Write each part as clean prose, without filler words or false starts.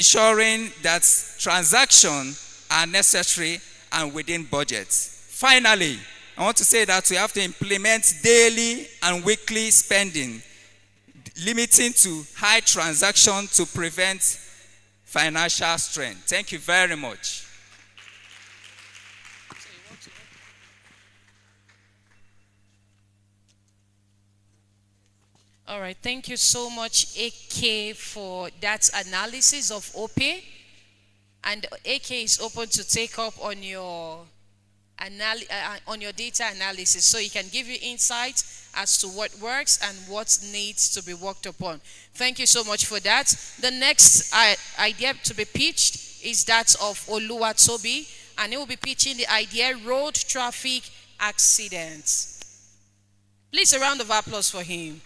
ensuring that transactions are necessary and within budget. Finally, I want to say that we have to implement daily and weekly spending, limiting to high transaction to prevent financial strain. Thank you very much. All right, thank you so much, AK, for that analysis of OPE. And AK is open to take up on your data analysis, so he can give you insight as to what works and what needs to be worked upon. Thank you so much for that. The next idea to be pitched is that of Oluwatobi, and he will be pitching the idea road traffic accidents. Please, a round of applause for him.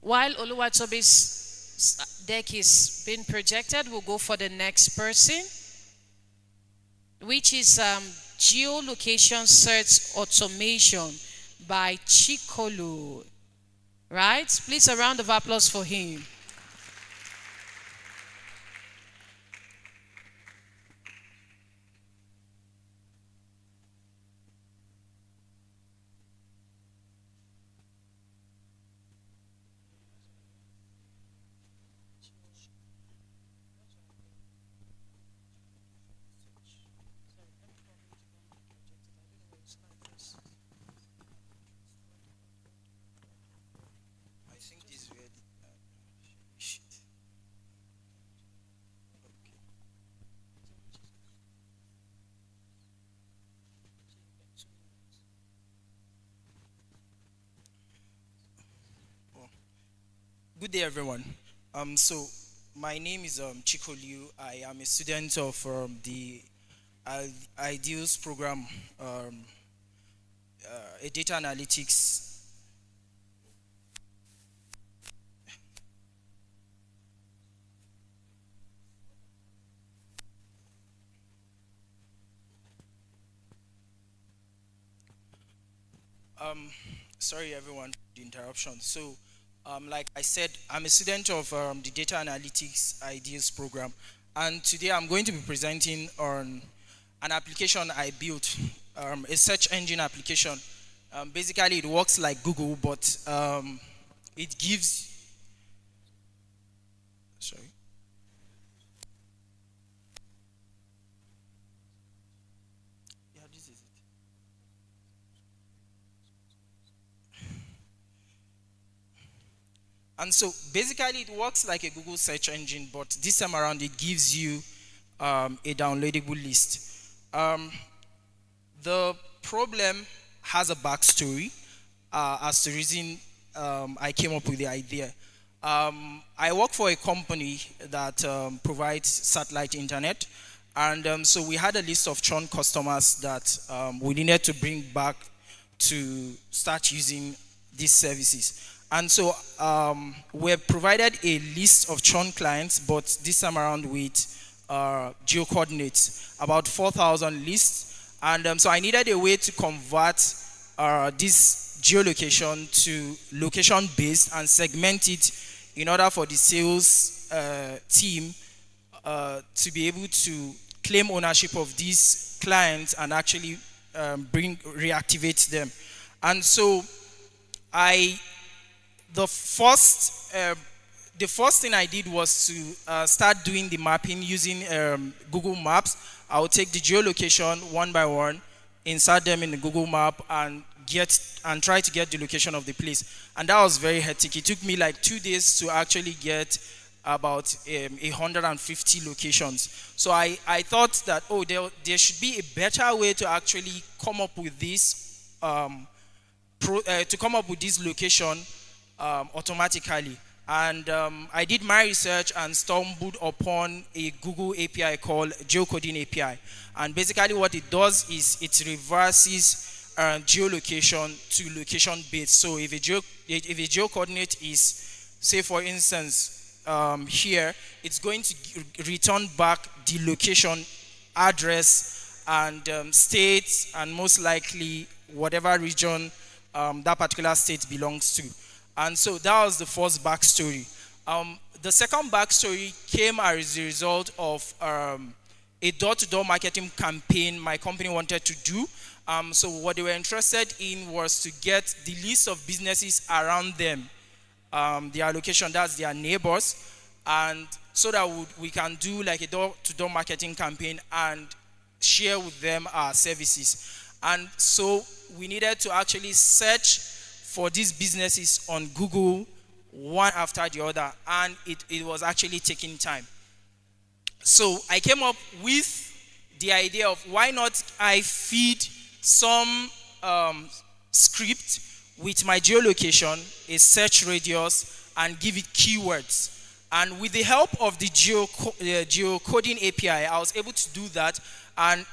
While Oluwatobi's deck is being projected, we'll go for the next person, which is geolocation search automation by Chikolu. Right? Please, a round of applause for him. Good day, everyone. So my name is Chico Liu. I am a student of the Ideals program, a data analytics. Sorry, everyone, for the interruption. So, like I said, I'm a student of the Data Analytics Ideas program, and today I'm going to be presenting on an application I built, a search engine application. Basically, it works like Google, but it gives. Sorry. Yeah, this is it. And so basically it works like a Google search engine, but this time around it gives you a downloadable list. The problem has a backstory as the reason I came up with the idea. I work for a company that provides satellite internet, and so we had a list of churn customers that we needed to bring back to start using these services. And so we have provided a list of churn clients, but this time around with geo coordinates, about 4,000 lists. And so I needed a way to convert this geolocation to location based and segment it in order for the sales team to be able to claim ownership of these clients and actually reactivate them. And so I the first thing I did was to start doing the mapping using Google Maps. I would take the geolocation one by one, insert them in the Google Map, and try to get the location of the place. And that was very hectic. It took me like 2 days to actually get about 150 locations. So I thought that, oh, there should be a better way to actually come up with this location automatically. And I did my research and stumbled upon a Google API called Geocoding API. And basically what it does is it reverses geolocation to location based. So if a geocoordinate is, say for instance, here, it's going to return back the location, address, and state, and most likely whatever region that particular state belongs to. And so that was the first backstory. The second backstory came as a result of a door-to-door marketing campaign my company wanted to do. So what they were interested in was to get the list of businesses around them, their location, that's their neighbors, and so that we can do like a door-to-door marketing campaign and share with them our services. And so we needed to actually search for these businesses on Google one after the other, and it was actually taking time. So I came up with the idea of why not I feed some script with my geolocation, a search radius, and give it keywords. And with the help of the geocoding API, I was able to do that. And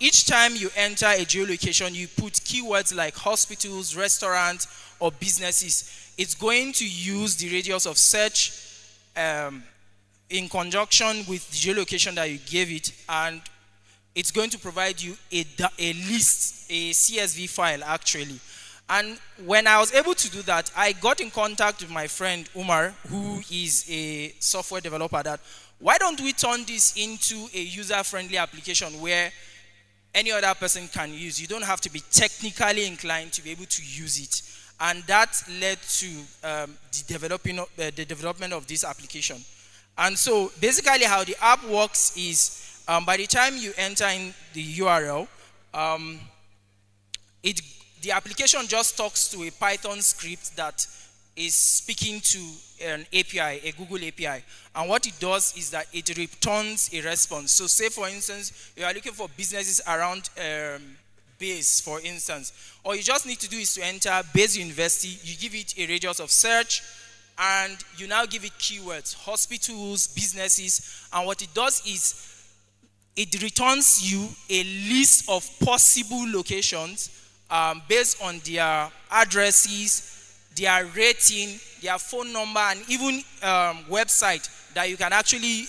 each time you enter a geolocation, you put keywords like hospitals, restaurants, or businesses. It's going to use the radius of search in conjunction with the geolocation that you gave it, and it's going to provide you a list, a CSV file actually. And when I was able to do that, I got in contact with my friend Umar, who is a software developer, that why don't we turn this into a user-friendly application where any other person can use. You don't have to be technically inclined to be able to use it. And that led to the development of this application. And so basically how the app works is by the time you enter in the URL, the application just talks to a Python script that is speaking to an API, a Google API. And what it does is that it returns a response. So say for instance, you are looking for businesses around Base, for instance. All you just need to do is to enter Base University, you give it a radius of search, and you now give it keywords, hospitals, businesses, and what it does is it returns you a list of possible locations based on their addresses, their rating, their phone number, and even website that you can actually,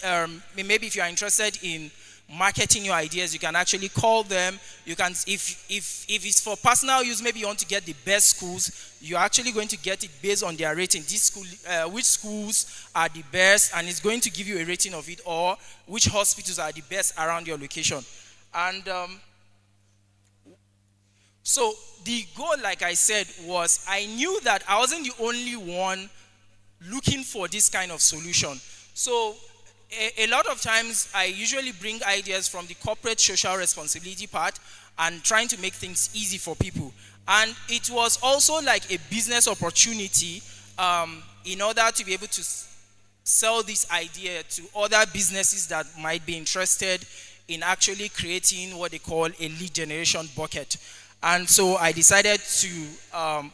maybe if you are interested in marketing your ideas, you can actually call them. You can, if it's for personal use, maybe you want to get the best schools, you're actually going to get it based on their rating. This school, which schools are the best, and it's going to give you a rating of it, or which hospitals are the best around your location. And so the goal, like I said, was I knew that I wasn't the only one looking for this kind of solution. So a lot of times I usually bring ideas from the corporate social responsibility part and trying to make things easy for people. And it was also like a business opportunity in order to be able to sell this idea to other businesses that might be interested in actually creating what they call a lead generation bucket. And so I decided to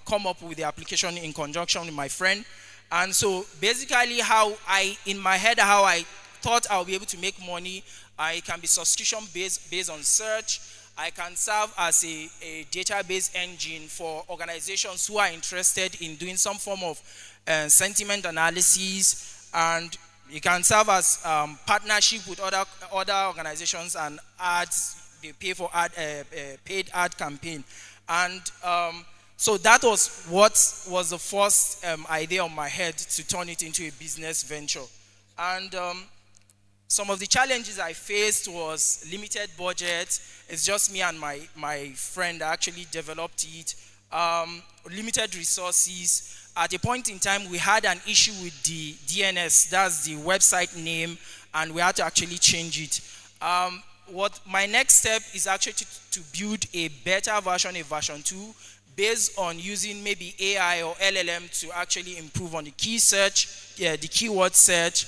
come up with the application in conjunction with my friend. And so basically in my head, how I thought I'll be able to make money, it can be subscription based on search. I can serve as a database engine for organizations who are interested in doing some form of sentiment analysis, and you can serve as partnership with other organizations and ads. They pay for paid ad campaign. And so that was what was the first idea on my head to turn it into a business venture. And Some of the challenges I faced was limited budget. It's just me and my friend that actually developed it. Limited resources. At a point in time, we had an issue with the DNS, that's the website name, and we had to actually change it. What my next step is actually to build a better version, a version 2, based on using maybe AI or LLM to actually improve on the key search, the keyword search,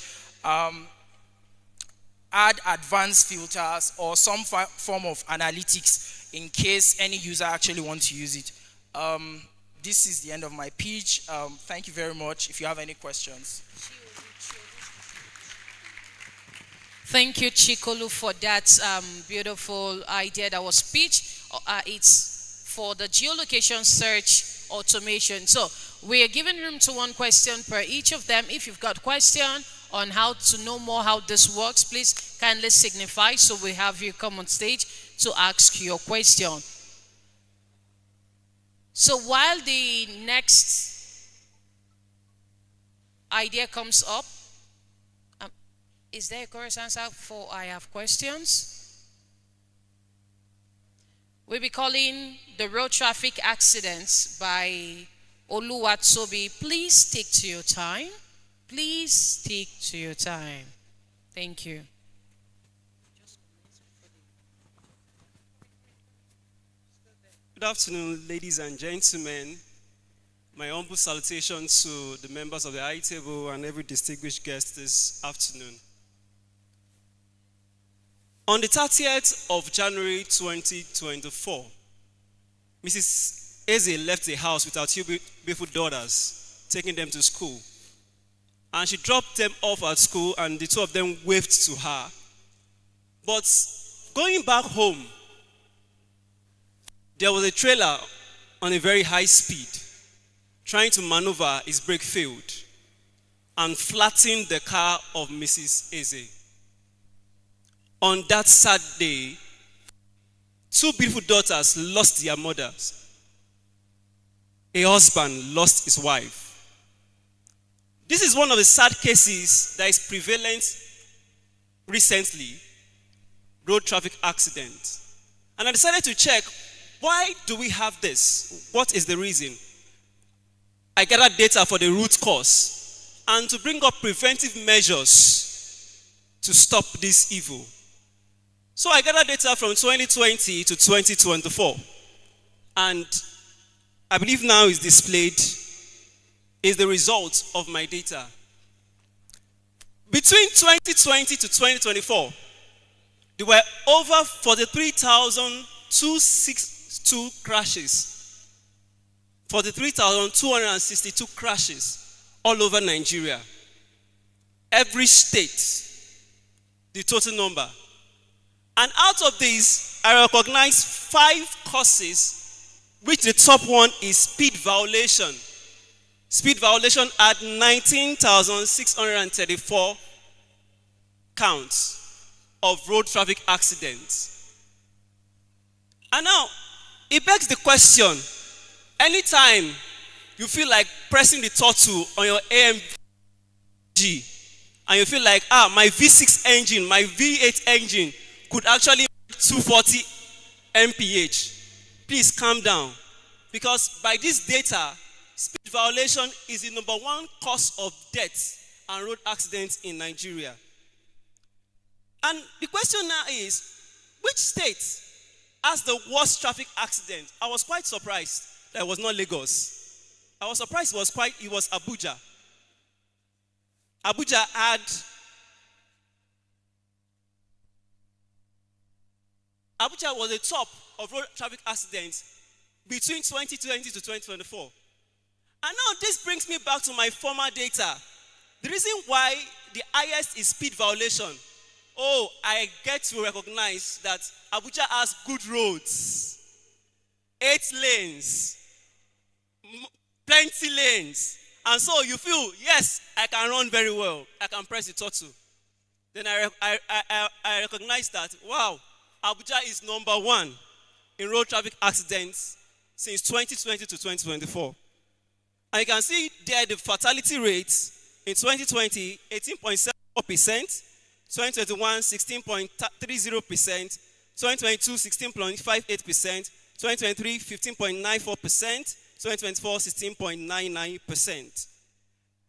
add advanced filters or some form of analytics in case any user actually wants to use it. This is the end of my pitch. Thank you very much. If you have any questions. Thank you, Chikolu, for that beautiful idea that was pitched. It's for the geolocation search automation. So we are giving room to one question per each of them. If you've got a question on how to know more how this works, please kindly signify so we have you come on stage to ask your question. So while the next idea comes up, is there a chorus answer for I have questions? We'll be calling the road traffic accidents by Oluwatobi. Please stick to your time. Please stick to your time. Thank you. Good afternoon, ladies and gentlemen. My humble salutation to the members of the high table and every distinguished guest this afternoon. On the 30th of January 2024, Mrs. Eze left the house with her two beautiful daughters, taking them to school. And she dropped them off at school and the two of them waved to her. But going back home, there was a trailer on a very high speed, trying to maneuver his brake failed and flattened the car of Mrs. Eze. On that sad day, two beautiful daughters lost their mothers. A husband lost his wife. This is one of the sad cases that is prevalent recently, road traffic accident. And I decided to check, why do we have this? What is the reason? I gathered data for the root cause and to bring up preventive measures to stop this evil. So I gathered data from 2020 to 2024. And I believe now is displayed is the result of my data. Between 2020 to 2024, there were over 43,262 crashes. 43,262 crashes all over Nigeria. Every state, the total number. And out of these, I recognize 5 causes, which the top one is speed violation. Speed violation at 19,634 counts of road traffic accidents. And now, it begs the question, anytime you feel like pressing the throttle on your AMG, and you feel like, my V6 engine, my V8 engine could actually make 240 mph. Please calm down. Because by this data, speed violation is the #1 cause of death and road accidents in Nigeria. And the question now is, which state has the worst traffic accident? I was quite surprised that it was not Lagos. I was surprised it was Abuja. Abuja was the top of road traffic accidents between 2020 to 2024. And now this brings me back to my former data. The reason why the highest is speed violation. I get to recognize that Abuja has good roads, 8 lanes, plenty lanes. And so you feel, yes, I can run very well. I can press the throttle. Then I recognize that, wow, Abuja is #1 in road traffic accidents since 2020 to 2024. And you can see there the fatality rate in 2020, 18.74%, 2021, 16.30%, 2022, 16.58%, 2023, 15.94%, 2024, 16.99%.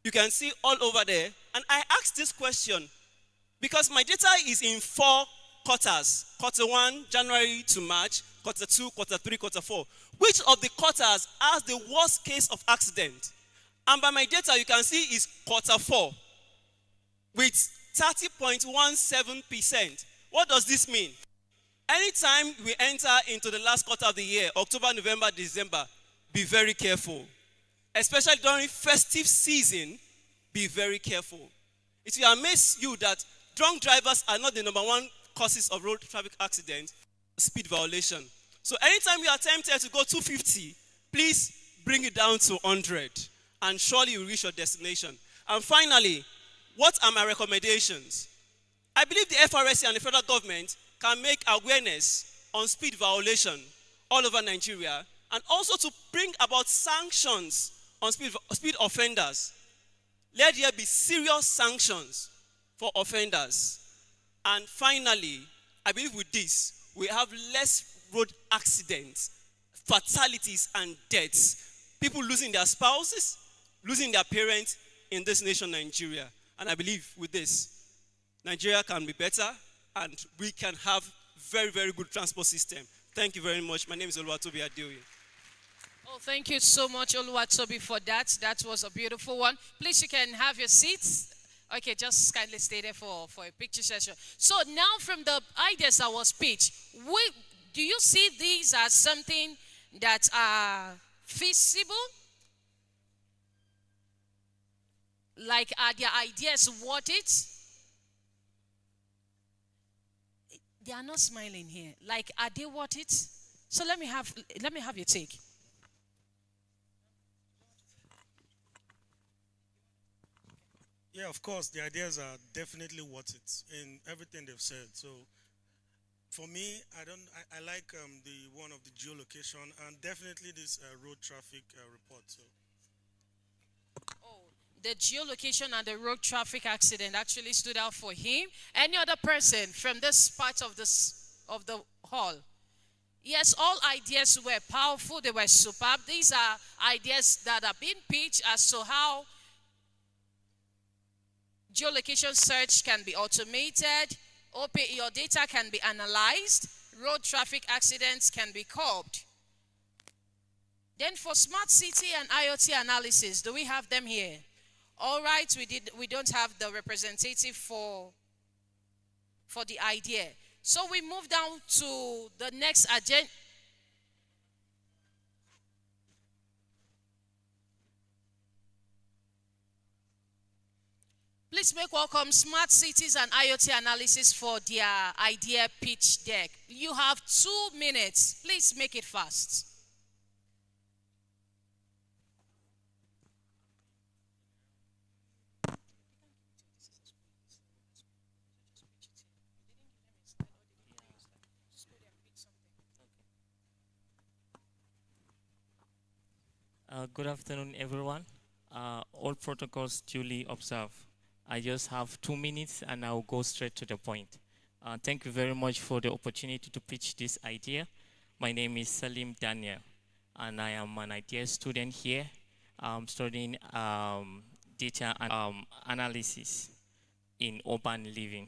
You can see all over there. And I asked this question because my data is in 4 quarters. Quarter 1, January to March. Quarter 2, quarter 3, quarter 4. Which of the quarters has the worst case of accident? And by my data, you can see is quarter 4 with 30.17%. What does this mean? Anytime we enter into the last quarter of the year, October, November, December, be very careful. Especially during festive season, be very careful. It will amaze you that drunk drivers are not the #1 causes of road traffic accidents, speed violation. So anytime you are tempted to go 250, please bring it down to 100 and surely you will reach your destination. And finally, what are my recommendations? I believe the FRSC and the federal government can make awareness on speed violation all over Nigeria and also to bring about sanctions on speed offenders. Let there be serious sanctions for offenders. And finally, I believe with this, we have less road accidents, fatalities, and deaths. People losing their spouses, losing their parents in this nation, Nigeria. And I believe with this, Nigeria can be better and we can have very, very good transport system. Thank you very much. My name is Oluwatobi Adeoye. Oh, thank you so much, Oluwatobi, for that. That was a beautiful one. Please, you can have your seats. Okay, just kindly stay there for a picture session. So now from the ideas that was pitched, do you see these as something that are feasible? Like, are their ideas worth it? They are not smiling here. Like, are they worth it? So let me have your take. Yeah, of course, the ideas are definitely worth it in everything they've said. So, for me, I like the one of the geolocation and definitely this road traffic report. So, the geolocation and the road traffic accident actually stood out for him. Any other person from this part of the hall? Yes, all ideas were powerful. They were superb. These are ideas that are being pitched as to how geolocation search can be automated, your data can be analyzed, road traffic accidents can be curbed. Then for smart city and IoT analysis, do we have them here? All right, we don't have the representative for the idea. So we move down to the next agenda. Please make welcome Smart Cities and IoT Analysis for their idea pitch deck. You have 2 minutes. Please make it fast. Good afternoon, everyone. All protocols duly observed. I just have 2 minutes and I'll go straight to the point. Thank you very much for the opportunity to pitch this idea. My name is Salim Daniel and I am an idea student here. I'm studying data and analysis in urban living.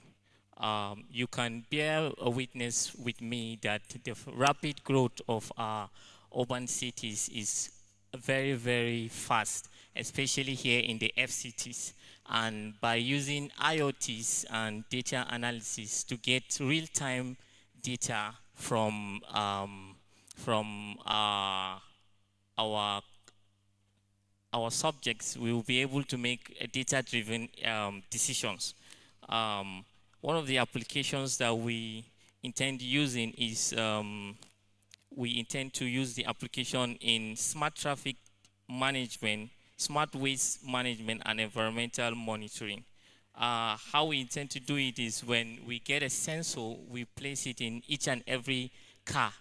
You can bear a witness with me that the rapid growth of our urban cities is very, very fast, especially here in the FCTs. And by using IoTs and data analysis to get real-time data from our subjects, we will be able to make data-driven decisions. One of the applications that we intend using is we intend to use the application in smart traffic management, smart waste management, and environmental monitoring. How we intend to do it is when we get a sensor, we place it in each and every car.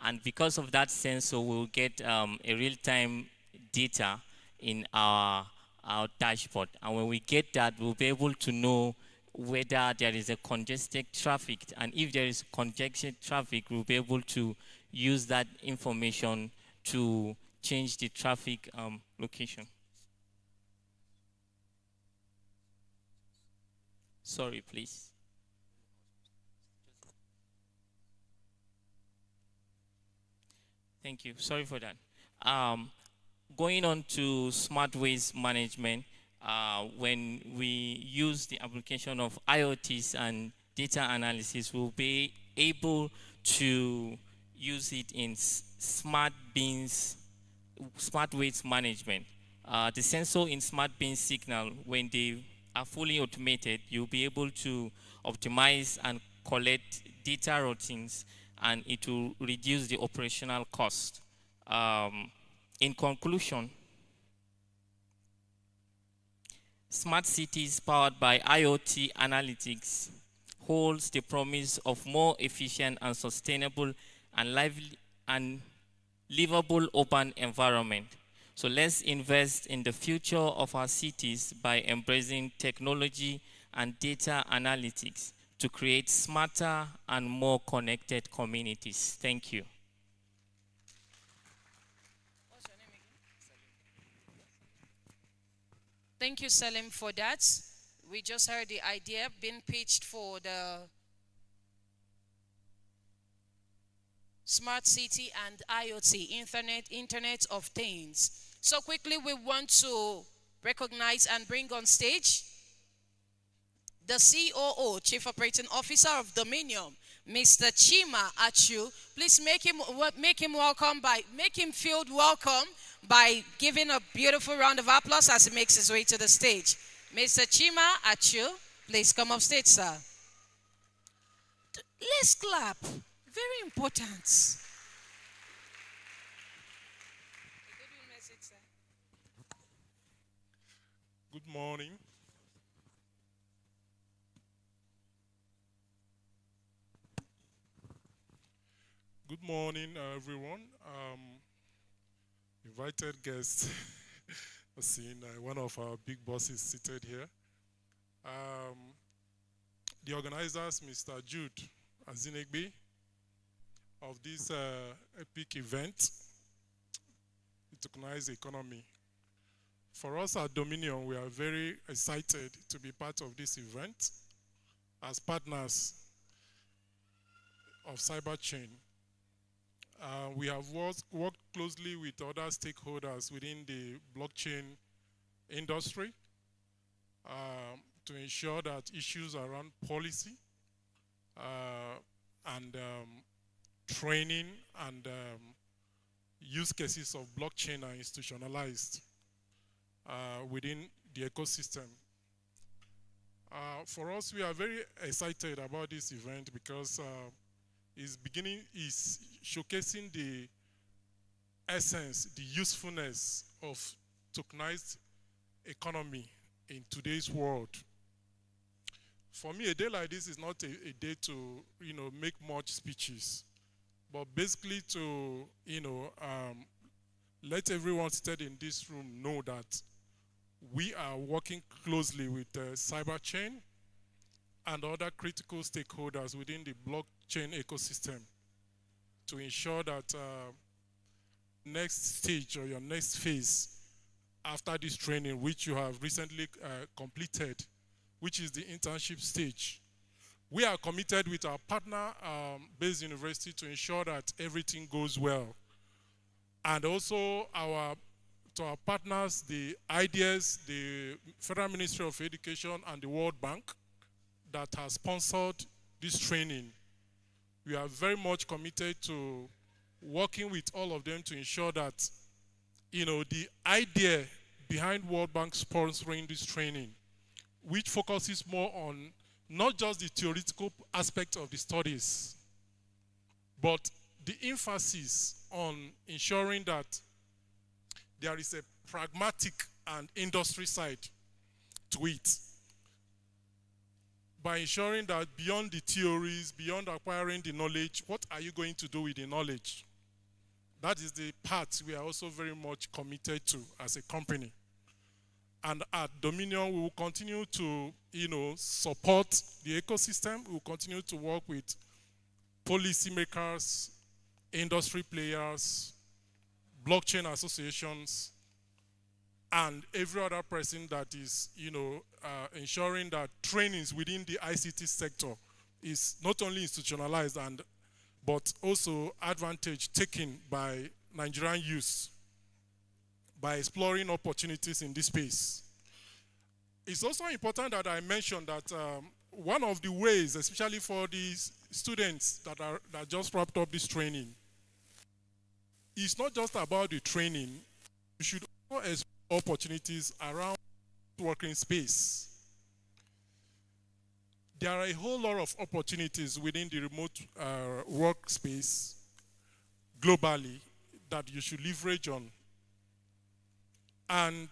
And because of that sensor, we'll get a real-time data in our dashboard. And when we get that, we'll be able to know whether there is a congested traffic, and if there is congested traffic, we'll be able to use that information to change the traffic location. Sorry, please. Thank you. Sorry for that. Going on to smart waste management, when we use the application of IoTs and data analysis, we'll be able to use it in smart waste management. The sensor in smart bins signal, when they are fully automated, you'll be able to optimize and collect data routines, and it will reduce the operational cost. In conclusion, smart cities powered by IoT analytics holds the promise of more efficient and sustainable and lively and livable urban environment. So let's invest in the future of our cities by embracing technology and data analytics to create smarter and more connected communities. Thank you. What's your name again? Thank you, Salim, for that. We just heard the idea being pitched for the smart city and IoT, Internet of Things. So quickly, we want to recognize and bring on stage the COO, Chief Operating Officer of Dominion, Mr. Chima Achu. Please make him feel welcome by giving a beautiful round of applause as he makes his way to the stage. Mr. Chima Achu, please come up stage, sir. Let's clap. Very important. Good morning. Good morning, everyone. Invited guests. I've seen one of our big bosses seated here. The organizers, Mr. Jude Azinegbe, of this epic event, the Tokenized Economy. For us at Dominion, we are very excited to be part of this event as partners of Cyberchain. We have worked closely with other stakeholders within the blockchain industry to ensure that issues around policy and training and use cases of blockchain are institutionalized within the ecosystem. For us, we are very excited about this event because is showcasing the essence, the usefulness of tokenized economy in today's world. For me, a day like this is not a day to, make much speeches, but basically to, let everyone seated in this room know that we are working closely with Cyberchain and other critical stakeholders within the blockchain ecosystem to ensure that next stage or your next phase after this training, which you have recently completed, which is the internship stage, we are committed with our partner-based university to ensure that everything goes well. And also to our partners, the ideas, the Federal Ministry of Education and the World Bank that has sponsored this training. We are very much committed to working with all of them to ensure that, the idea behind World Bank sponsoring this training, which focuses more on not just the theoretical aspect of the studies, but the emphasis on ensuring that there is a pragmatic and industry side to it, by ensuring that beyond the theories, beyond acquiring the knowledge, what are you going to do with the knowledge? That is the part we are also very much committed to as a company. And at Dominion, we will continue to, support the ecosystem. We will continue to work with policymakers, industry players, blockchain associations, and every other person that is, ensuring that trainings within the ICT sector is not only institutionalized but also advantage taken by Nigerian youth by exploring opportunities in this space. It's also important that I mention that one of the ways, especially for these students that just wrapped up this training, is not just about the training. You should also explore opportunities around working space. There are a whole lot of opportunities within the remote workspace globally that you should leverage on. And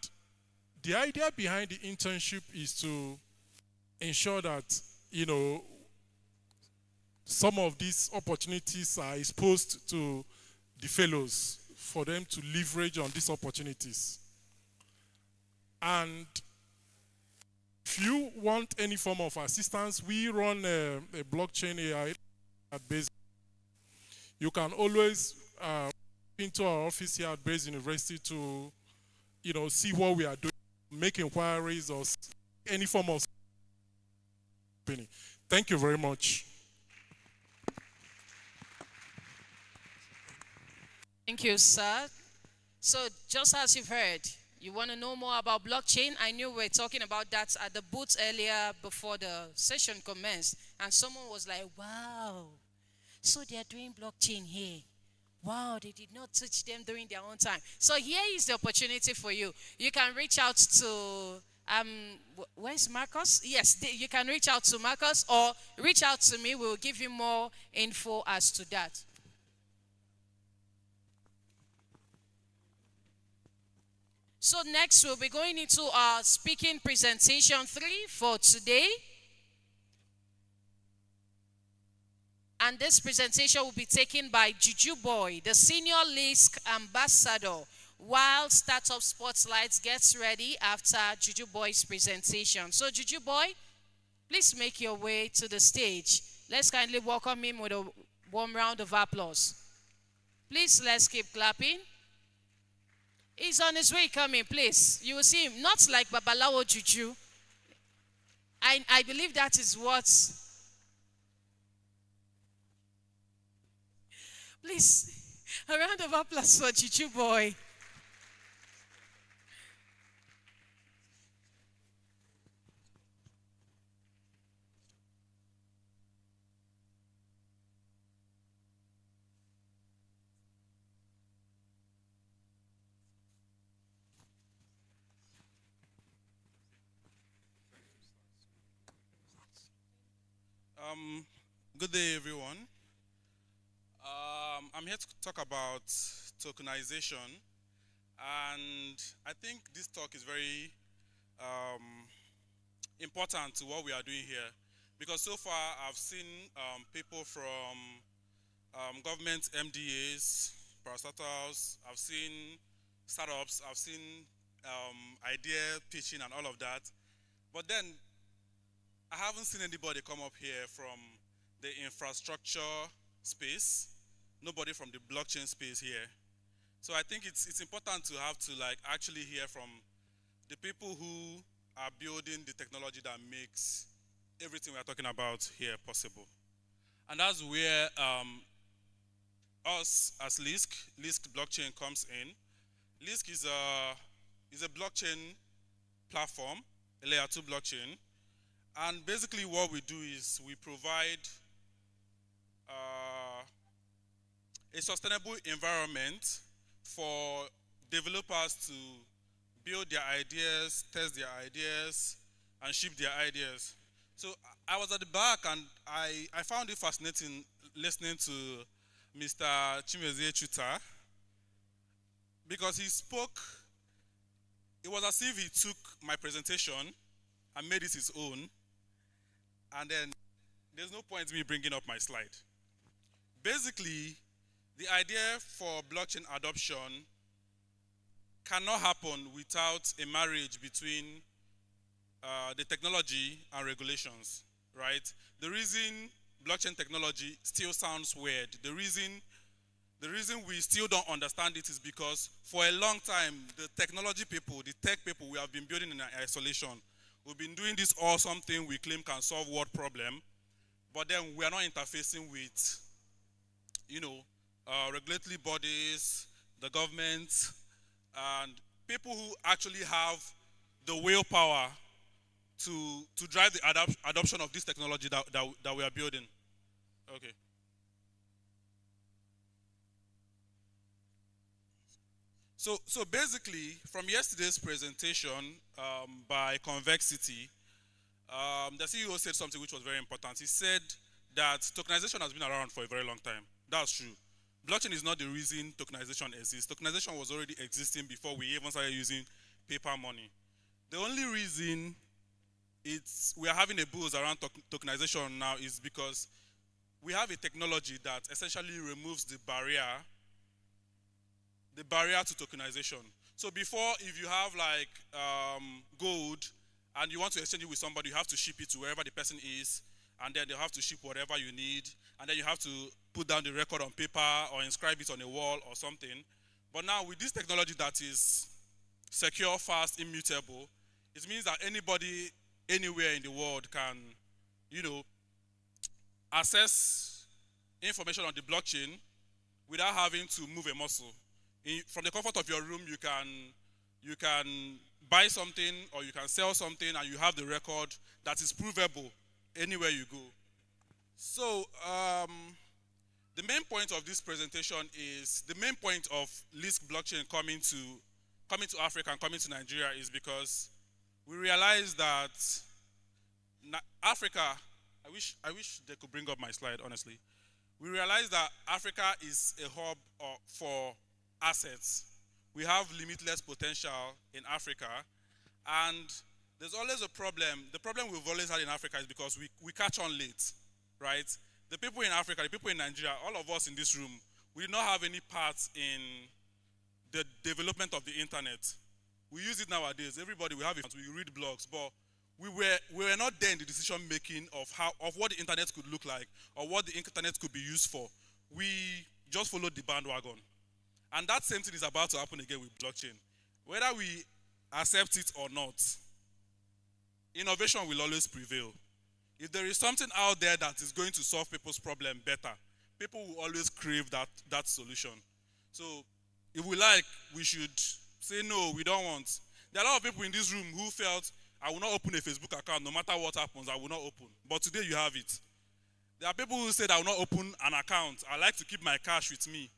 the idea behind the internship is to ensure that, some of these opportunities are exposed to the fellows for them to leverage on these opportunities. And if you want any form of assistance, we run a blockchain AI base. You can always into our office here at Base University to, see what we are doing, make inquiries or any form of. Thank you very much. Thank you, sir. So just as you've heard, you want to know more about blockchain? I knew we were talking about that at the booth earlier before the session commenced. And someone was like, wow, so they're doing blockchain here. Wow, they did not teach them during their own time. So here is the opportunity for you. You can reach out to, where's Marcus? Yes, you can reach out to Marcus or reach out to me. We'll give you more info as to that. So next we'll be going into our speaking presentation 3 for today. And this presentation will be taken by Juju Boy, the Senior LISC Ambassador, while Startup Spotlight gets ready after Juju Boy's presentation. So Juju Boy, please make your way to the stage. Let's kindly welcome him with a warm round of applause. Please, let's keep clapping. He's on his way coming, please. You will see him, not like Babalawo Juju. I believe that is what. Please, a round of applause for Juju Boy. Good day, everyone. I'm here to talk about tokenization, and I think this talk is very important to what we are doing here, because so far I've seen people from government MDAs, parastatals, I've seen startups, I've seen idea pitching and all of that, but then I haven't seen anybody come up here from the infrastructure space, nobody from the blockchain space here. So I think it's important to have to actually hear from the people who are building the technology that makes everything we're talking about here possible. And that's where us as LISC blockchain comes in. LISC is a blockchain platform, a layer 2 blockchain. And basically what we do is we provide a sustainable environment for developers to build their ideas, test their ideas, and ship their ideas. So I was at the back and I found it fascinating listening to Mr. Chimezie Chuta, because he spoke, it was as if he took my presentation and made it his own. And then there's no point in me bringing up my slide. Basically, the idea for blockchain adoption cannot happen without a marriage between the technology and regulations, right? The reason blockchain technology still sounds weird, the reason we still don't understand it is because for a long time, the technology people, the tech people, we have been building in isolation. We've been doing this awesome thing we claim can solve world problem, but then we are not interfacing with, regulatory bodies, the government, and people who actually have the willpower to drive the adoption of this technology that we are building. Okay. So basically, from yesterday's presentation by Convexity, the CEO said something which was very important. He said that tokenization has been around for a very long time. That's true. Blockchain is not the reason tokenization exists. Tokenization was already existing before we even started using paper money. The only reason we are having a buzz around tokenization now is because we have a technology that essentially removes the barrier to tokenization. So before, if you have like gold and you want to exchange it with somebody, you have to ship it to wherever the person is, and then they have to ship whatever you need, and then you have to put down the record on paper or inscribe it on a wall or something. But now with this technology that is secure, fast, immutable, it means that anybody, anywhere in the world can, access information on the blockchain without having to move a muscle. From the comfort of your room, you can buy something or you can sell something, and you have the record that is provable anywhere you go. So the main point of this presentation is the main point of Lisk blockchain coming to Africa and coming to Nigeria is because we realize that Africa. I wish they could bring up my slide. Honestly, we realize that Africa is a hub for assets. We have limitless potential in Africa, and there's always a problem. The problem we've always had in Africa is because we catch on late, right? The people in Africa, the people in Nigeria, all of us in this room, we did not have any part in the development of the internet. We use it nowadays. Everybody, we read blogs, but we were not there in the decision making of what the internet could look like or what the internet could be used for. We just followed the bandwagon. And that same thing is about to happen again with blockchain. Whether we accept it or not, innovation will always prevail. If there is something out there that is going to solve people's problem better, people will always crave that solution. So if we like, we should say no, we don't want. There are a lot of people in this room who felt, I will not open a Facebook account, no matter what happens, I will not open. But today you have it. There are people who said, I will not open an account. I like to keep my cash with me.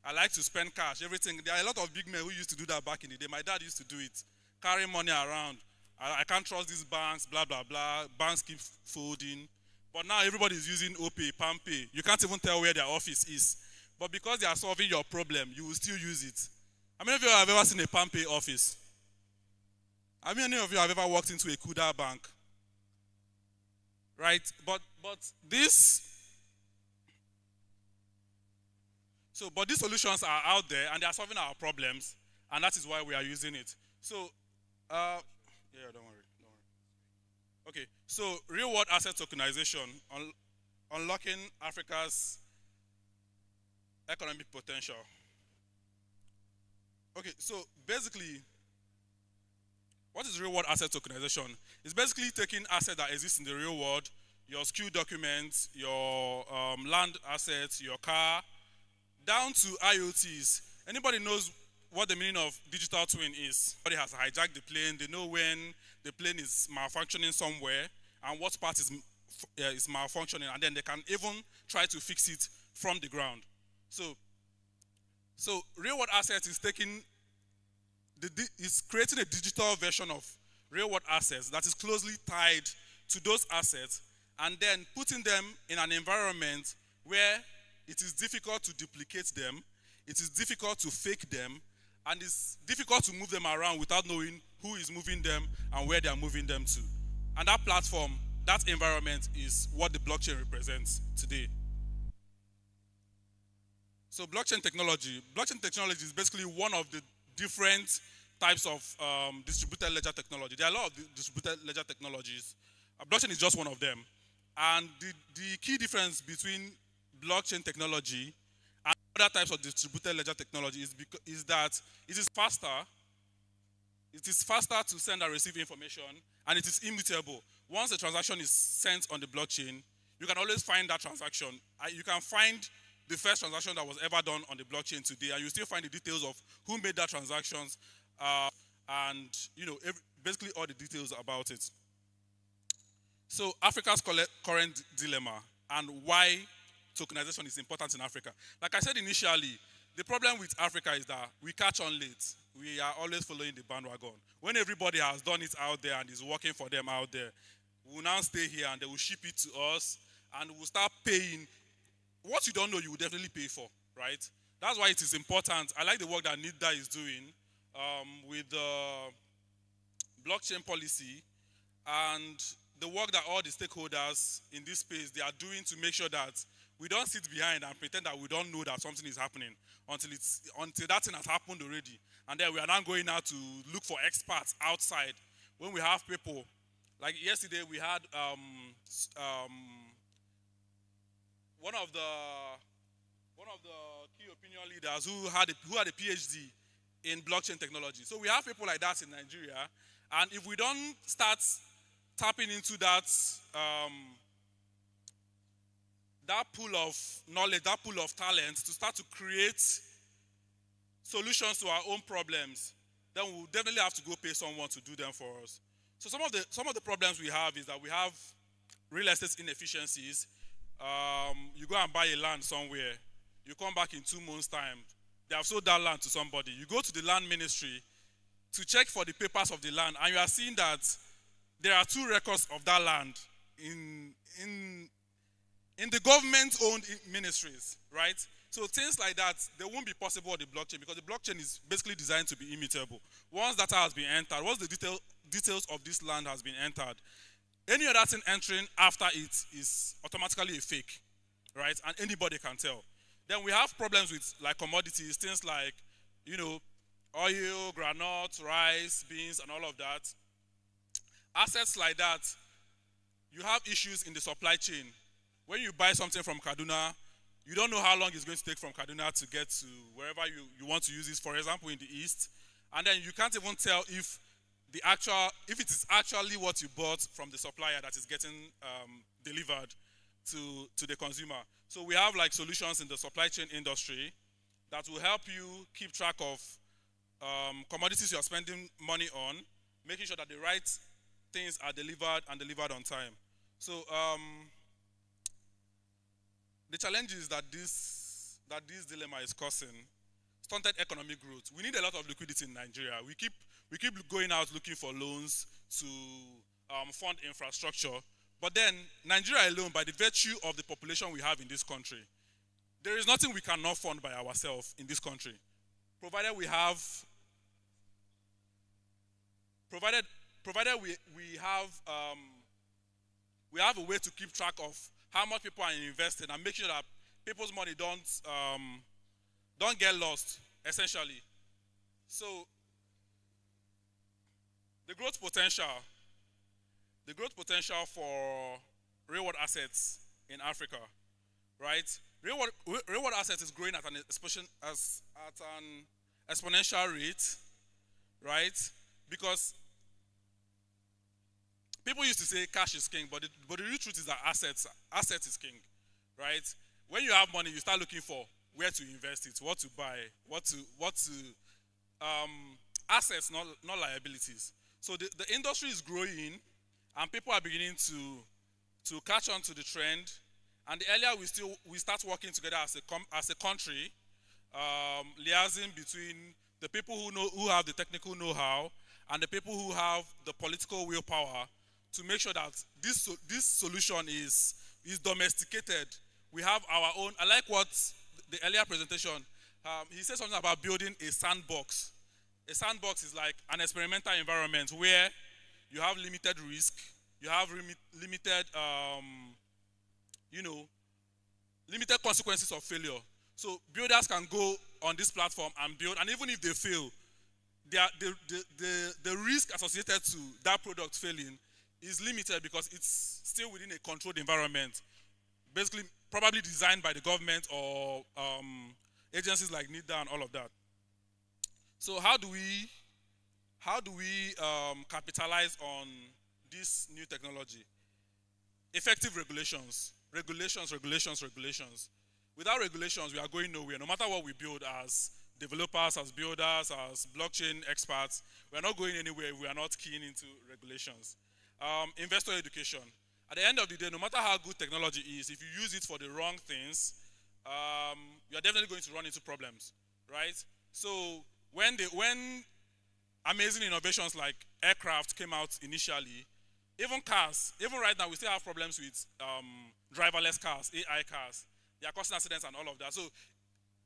I like to spend cash, everything. There are a lot of big men who used to do that back in the day. My dad used to do it, carry money around. I can't trust these banks, blah, blah, blah. Banks keep folding. But now everybody is using OPay, PalmPay. You can't even tell where their office is. But because they are solving your problem, you will still use it. How many of you have ever seen a PalmPay office? How many of you have ever walked into a Kuda bank? Right? But these solutions are out there and they are solving our problems, and that is why we are using it. So, don't worry. Okay, so Real World Assets Tokenization, unlocking Africa's economic potential. Okay, so basically, what is Real World Asset Tokenization? It's basically taking assets that exist in the real world, your SKU documents, your land assets, your car, down to IoTs. Anybody knows what the meaning of digital twin is? Somebody has hijacked the plane. They know when the plane is malfunctioning somewhere and what part is malfunctioning, and then they can even try to fix it from the ground. So real world assets is creating a digital version of real world assets that is closely tied to those assets, and then putting them in an environment where it is difficult to duplicate them, it is difficult to fake them, and it's difficult to move them around without knowing who is moving them and where they are moving them to. And that platform, that environment is what the blockchain represents today. So blockchain technology is basically one of the different types of distributed ledger technology. There are a lot of distributed ledger technologies. Blockchain is just one of them. And the key difference between blockchain technology and other types of distributed ledger technology is that it is faster. It is faster to send and receive information, and it is immutable. Once a transaction is sent on the blockchain, you can always find that transaction. You can find the first transaction that was ever done on the blockchain today, and you still find the details of who made that transactions, and basically all the details about it. So Africa's current dilemma and why tokenization is important in Africa. Like I said initially, the problem with Africa is that we catch on late. We are always following the bandwagon. When everybody has done it out there and is working for them out there, we'll now stay here and they will ship it to us and we'll start paying. What you don't know, you will definitely pay for, right? That's why it is important. I like the work that NIDA is doing with the blockchain policy and the work that all the stakeholders in this space, they are doing to make sure that we don't sit behind and pretend that we don't know that something is happening until that thing has happened already. And then we are now going out to look for experts outside. When we have people, like yesterday we had one of the key opinion leaders who had a PhD in blockchain technology. So we have people like that in Nigeria, and if we don't start tapping into that pool of knowledge, that pool of talent to start to create solutions to our own problems, then we'll definitely have to go pay someone to do them for us. So some of the problems we have is that we have real estate inefficiencies. You go and buy a land somewhere, you come back in 2 months' time, they have sold that land to somebody. You go to the land ministry to check for the papers of the land, and you are seeing that there are 2 records of that land in the government-owned ministries, right? So things like that, they won't be possible on the blockchain because the blockchain is basically designed to be immutable. Once data has been entered, once the details of this land has been entered, any other thing entering after it is automatically a fake, right? And anybody can tell. Then we have problems with like commodities, things like, oil, granite, rice, beans, and all of that. Assets like that, you have issues in the supply chain. When you buy something from Kaduna, you don't know how long it's going to take from Kaduna to get to wherever you want to use it, for example, in the east. And then you can't even tell if it is actually what you bought from the supplier that is getting delivered to the consumer. So we have like solutions in the supply chain industry that will help you keep track of commodities you are spending money on, making sure that the right things are delivered and delivered on time. So the challenges that this dilemma is causing: stunted economic growth. We need a lot of liquidity in Nigeria. We keep going out looking for loans to fund infrastructure. But then Nigeria alone, by the virtue of the population we have in this country, there is nothing we cannot fund by ourselves in this country, provided we have a way to keep track of how much people are investing and make sure that people's money don't get lost, essentially. So the growth potential for real world assets in Africa, right? Real world assets is growing at an exponential rate, right? Because people used to say cash is king, but the real truth is that assets is king, right? When you have money, you start looking for where to invest it, what to buy, assets, not liabilities. So the industry is growing, and people are beginning to catch on to the trend. And the earlier we start working together as a country, liaising between the people who have the technical know-how and the people who have the political willpower to make sure that this solution is domesticated. We have our own. I like what the earlier presentation, he said something about building a sandbox. A sandbox is like an experimental environment where you have limited risk, you have limited consequences of failure. So builders can go on this platform and build, and even if they fail, the risk associated to that product failing is limited because it's still within a controlled environment, basically probably designed by the government or agencies like NIDA and all of that. So how do we capitalize on this new technology? Effective regulations. Without regulations, we are going nowhere. No matter what we build as developers, as builders, as blockchain experts, we are not going anywhere if we are not keying into regulations. Investor education. At the end of the day, no matter how good technology is, if you use it for the wrong things, you are definitely going to run into problems, right? So when amazing innovations like aircraft came out initially, even cars, even right now, we still have problems with driverless cars, AI cars. They are causing accidents and all of that. So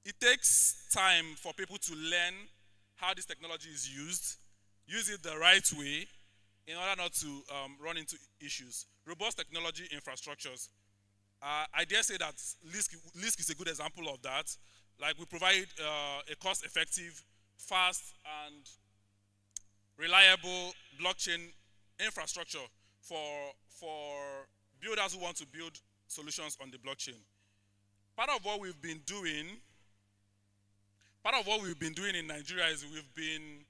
it takes time for people to learn how this technology is used, use it the right way in order not to run into issues. Robust technology infrastructures. I dare say that Lisk is a good example of that. Like we provide a cost-effective, fast, and reliable blockchain infrastructure for builders who want to build solutions on the blockchain. Part of what we've been doing in Nigeria is we've been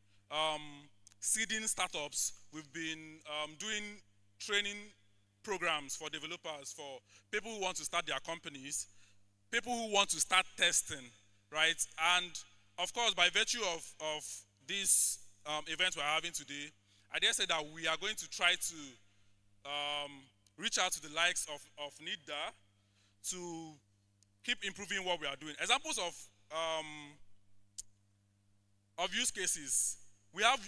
seeding startups. We've been doing training programs for developers, for people who want to start their companies, people who want to start testing, right? And of course, by virtue of this event we're having today, I dare say that we are going to try to reach out to the likes of NIDA to keep improving what we are doing. Examples of use cases. We have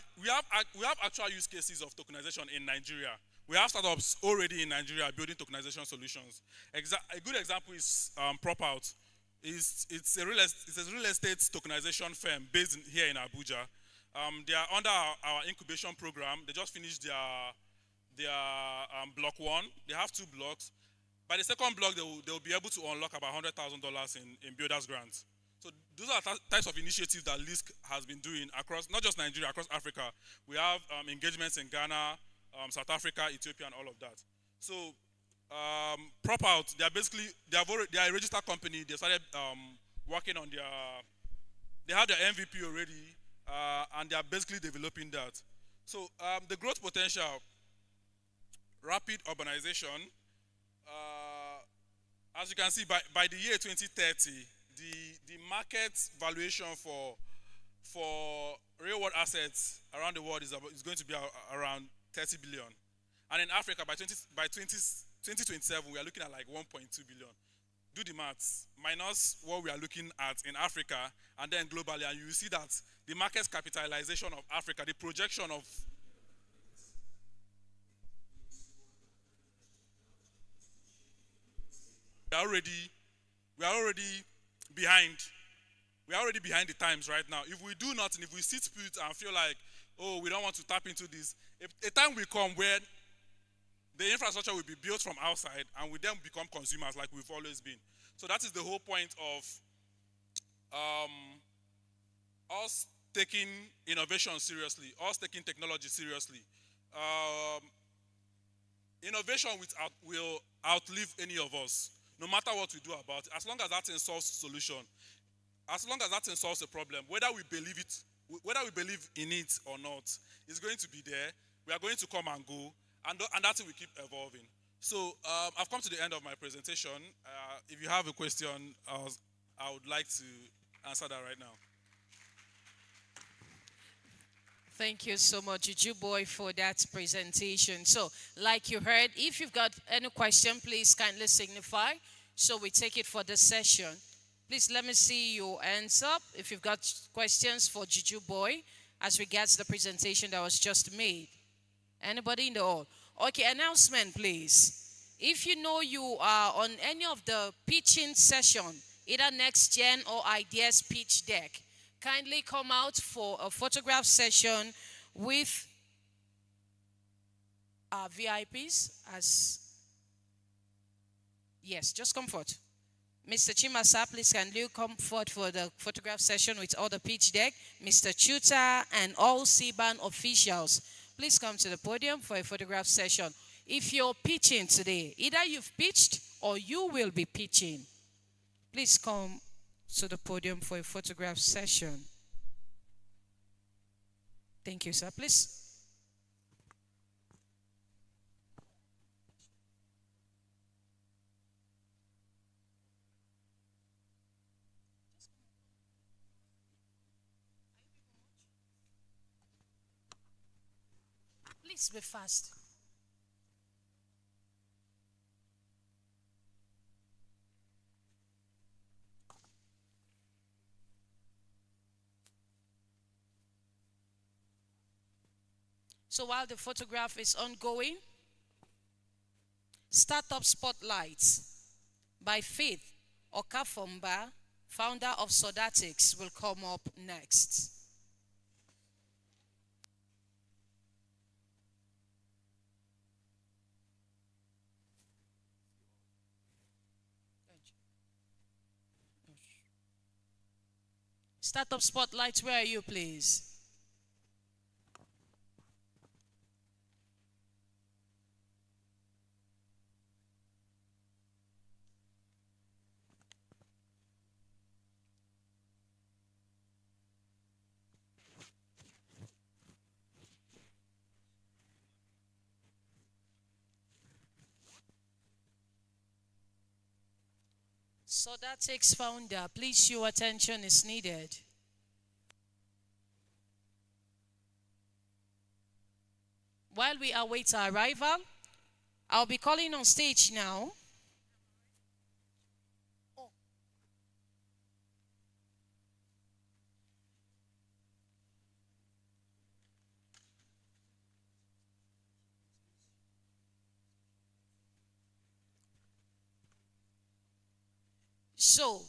actual use cases of tokenization in Nigeria. We have startups already in Nigeria building tokenization solutions. A good example is PropOut. It's a real estate tokenization firm based here in Abuja. They are under our incubation program. They just finished their block one. They have 2 blocks. By the second block, they will be able to unlock about $100,000 in builders grants. So those are types of initiatives that Lisk has been doing across, not just Nigeria, across Africa. We have engagements in Ghana, South Africa, Ethiopia, and all of that. So PropOut, they are a registered company. They started working on they have their MVP already, and they are basically developing that. So the growth potential, rapid urbanization. As you can see, by the year 2030, the market valuation for real world assets around the world is going to be around 30 billion. And in Africa, by 2027, we are looking at like 1.2 billion. Do the maths, minus what we are looking at in Africa, and then globally, and you will see that the market capitalization of Africa, the projection of we are already behind. We are already behind the times right now. If we do nothing, if we sit put and feel like, oh, we don't want to tap into this, a time will come where the infrastructure will be built from outside and we then become consumers like we've always been. So that is the whole point of us taking innovation seriously, us taking technology seriously. Innovation will outlive any of us, no matter what we do about it. As long as that thing solves a solution, as long as that thing solves a problem, whether we believe in it or not, it's going to be there. We are going to come and go, and that thing will keep evolving. So I've come to the end of my presentation. If you have a question, I would like to answer that right now. Thank you so much, Juju Boy, for that presentation. So, like you heard, if you've got any question, please kindly signify so we take it for the session. Please let me see your hands up if you've got questions for Juju Boy as regards the presentation that was just made. Anybody in the hall? Okay, announcement, please. If you know you are on any of the pitching session, either next gen or ideas pitch deck, kindly come out for a photograph session with our VIPs. Yes, just come forth. Mr. Chimasa, please can you come forward for the photograph session with all the pitch deck? Mr. Chuta and all CBAN officials, please come to the podium for a photograph session. If you're pitching today, either you've pitched or you will be pitching, please come to the podium for a photograph session. Thank you, sir. Please. Please be fast. So while the photograph is ongoing, Startup Spotlights by Faith Okafomba, founder of Sodatics, will come up next. Startup Spotlights, where are you, please? Sodatics founder, please, your attention is needed. While we await our arrival, I'll be calling on stage now. So,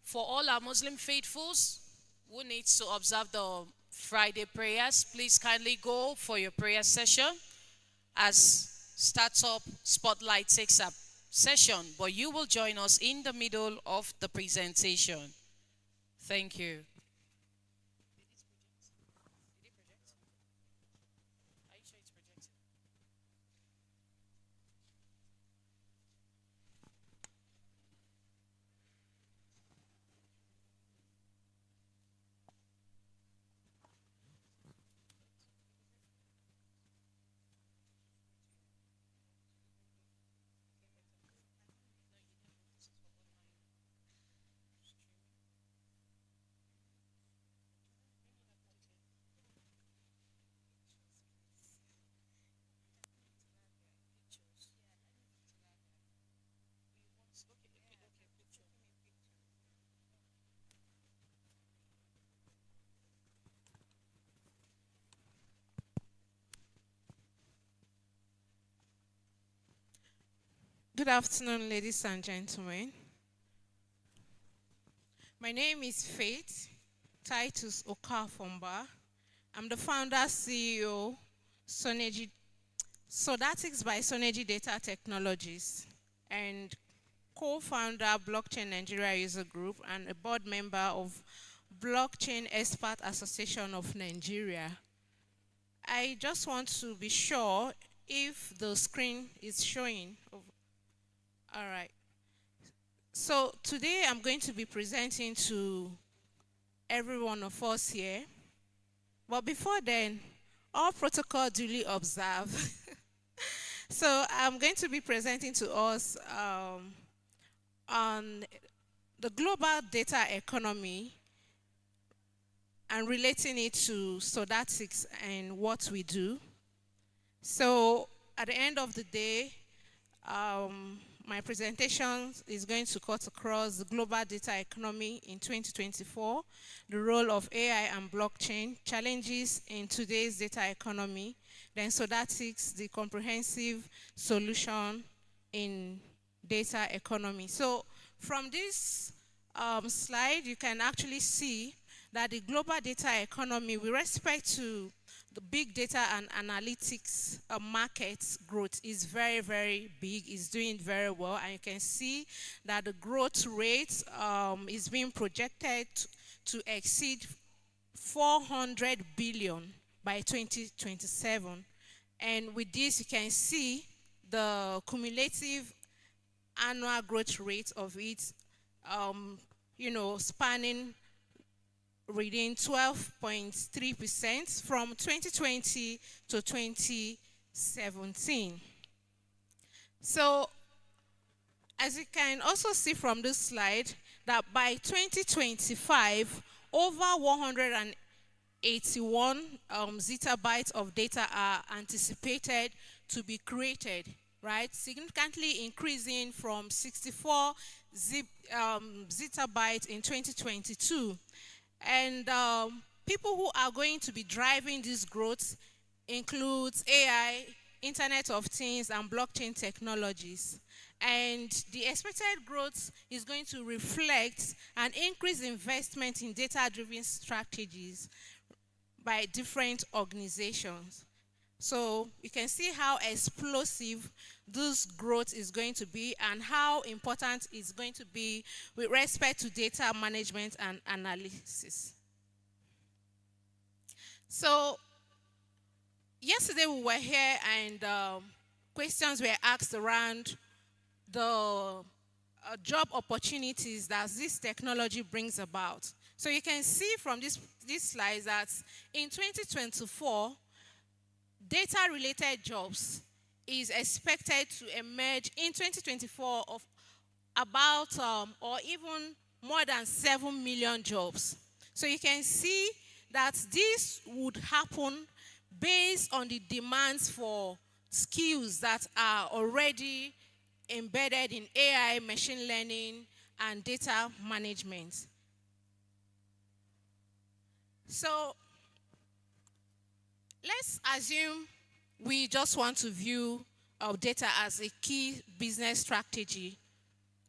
for all our Muslim faithfuls who needs to observe the Friday prayers, please kindly go for your prayer session as Startup Spotlight takes up session, but you will join us in the middle of the presentation. Thank you. Good afternoon, ladies and gentlemen. My name is Faith Titus Okafomba. I'm the founder, CEO, Sodatics by Soneji Data Technologies, and co-founder, Blockchain Nigeria User Group, and a board member of Blockchain Expert Association of Nigeria. I just want to be sure if the screen is showing. All right. So today I'm going to be presenting to every one of us here. But before then, all protocol duly observed. So I'm going to be presenting to us on the global data economy and relating it to Sodatics and what we do. So at the end of the day, my presentation is going to cut across the global data economy in 2024, the role of AI and blockchain, challenges in today's data economy, then Sodatics, the comprehensive solution in data economy. So from this slide, you can actually see that the global data economy, with respect to the big data and analytics market growth is very, very big, is doing very well. And you can see that the growth rate is being projected to exceed 400 billion by 2027. And with this, you can see the cumulative annual growth rate of it, spanning within 12.3% from 2020 to 2017. So, as you can also see from this slide, that by 2025, over 181 zettabytes of data are anticipated to be created, right? Significantly increasing from 64 zettabytes in 2022. And people who are going to be driving this growth includes AI, Internet of Things, and blockchain technologies. And the expected growth is going to reflect an increased investment in data-driven strategies by different organizations. So you can see how explosive this growth is going to be and how important it's going to be with respect to data management and analysis. So yesterday we were here and questions were asked around the job opportunities that this technology brings about. So you can see from this slide that in 2024, data-related jobs is expected to emerge in 2024 of about or even more than 7 million jobs. So you can see that this would happen based on the demands for skills that are already embedded in AI, machine learning, and data management. So let's assume we just want to view our data as a key business strategy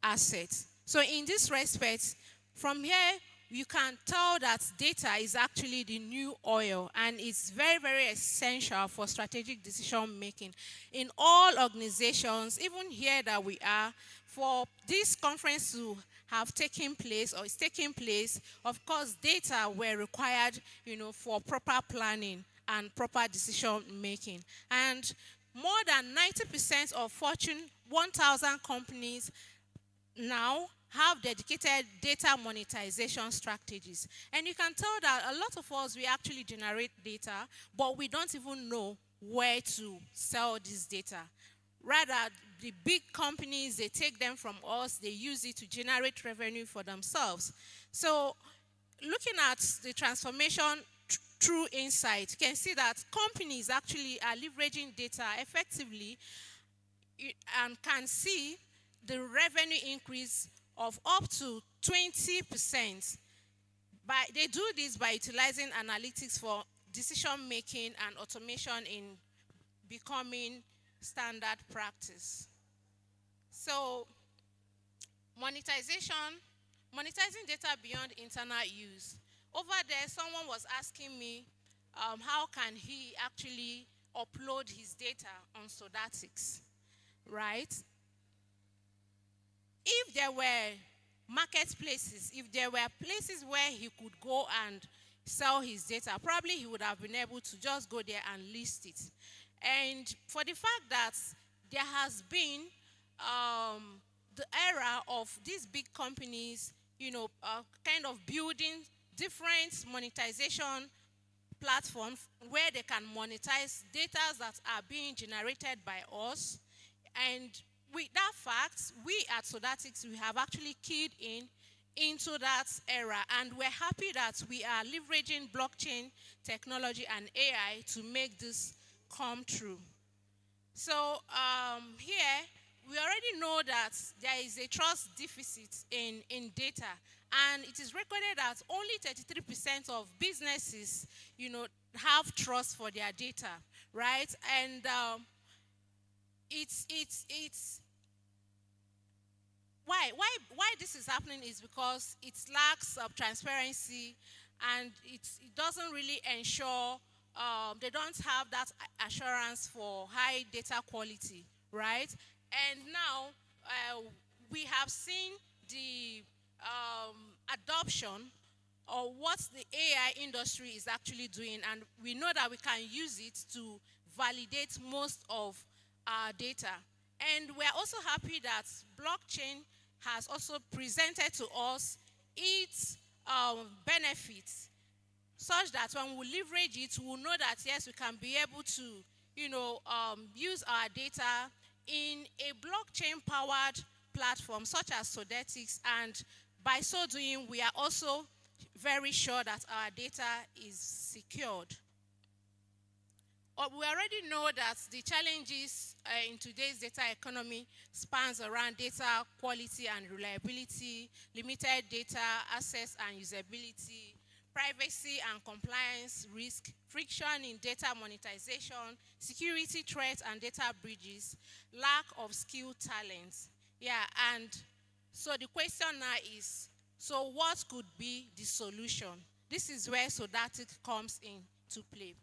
asset. So in this respect, from here, you can tell that data is actually the new oil, and it's very, very essential for strategic decision making in all organizations, even here that we are. For this conference to have taken place, or is taking place, of course, data were required, for proper planning and proper decision making. And more than 90% of Fortune 1000 companies now have dedicated data monetization strategies. And you can tell that a lot of us, we actually generate data, but we don't even know where to sell this data. Rather, the big companies, they take them from us, they use it to generate revenue for themselves. So looking at the transformation through insight, you can see that companies actually are leveraging data effectively and can see the revenue increase of up to 20%. They do this by utilizing analytics for decision making and automation in becoming standard practice. So monetizing data beyond internal use. Over there, someone was asking me how can he actually upload his data on Sodatics, right? If there were marketplaces, if there were places where he could go and sell his data, probably he would have been able to just go there and list it. And for the fact that there has been the era of these big companies, kind of building different monetization platforms where they can monetize data that are being generated by us. And with that fact, we at Sodatics, we have actually keyed into that era, and we're happy that we are leveraging blockchain technology and AI to make this come true. So here, we already know that there is a trust deficit in data, and it is recorded that only 33% of businesses, have trust for their data, right? And it's why this is happening is because it lacks transparency, and it doesn't really ensure they don't have that assurance for high data quality, right? And now we have seen the adoption or what the AI industry is actually doing, and we know that we can use it to validate most of our data. And we're also happy that blockchain has also presented to us its benefits, such that when we leverage it, we'll know that yes, we can be able to, use our data in a blockchain-powered platform such as Sodetics, and by so doing, we are also very sure that our data is secured. We already know that the challenges in today's data economy spans around data quality and reliability, limited data access and usability, privacy and compliance risk, friction in data monetization, security threats and data breaches, lack of skilled talent. Yeah, and so the question now is, so what could be the solution? This is where Sodatics comes into play.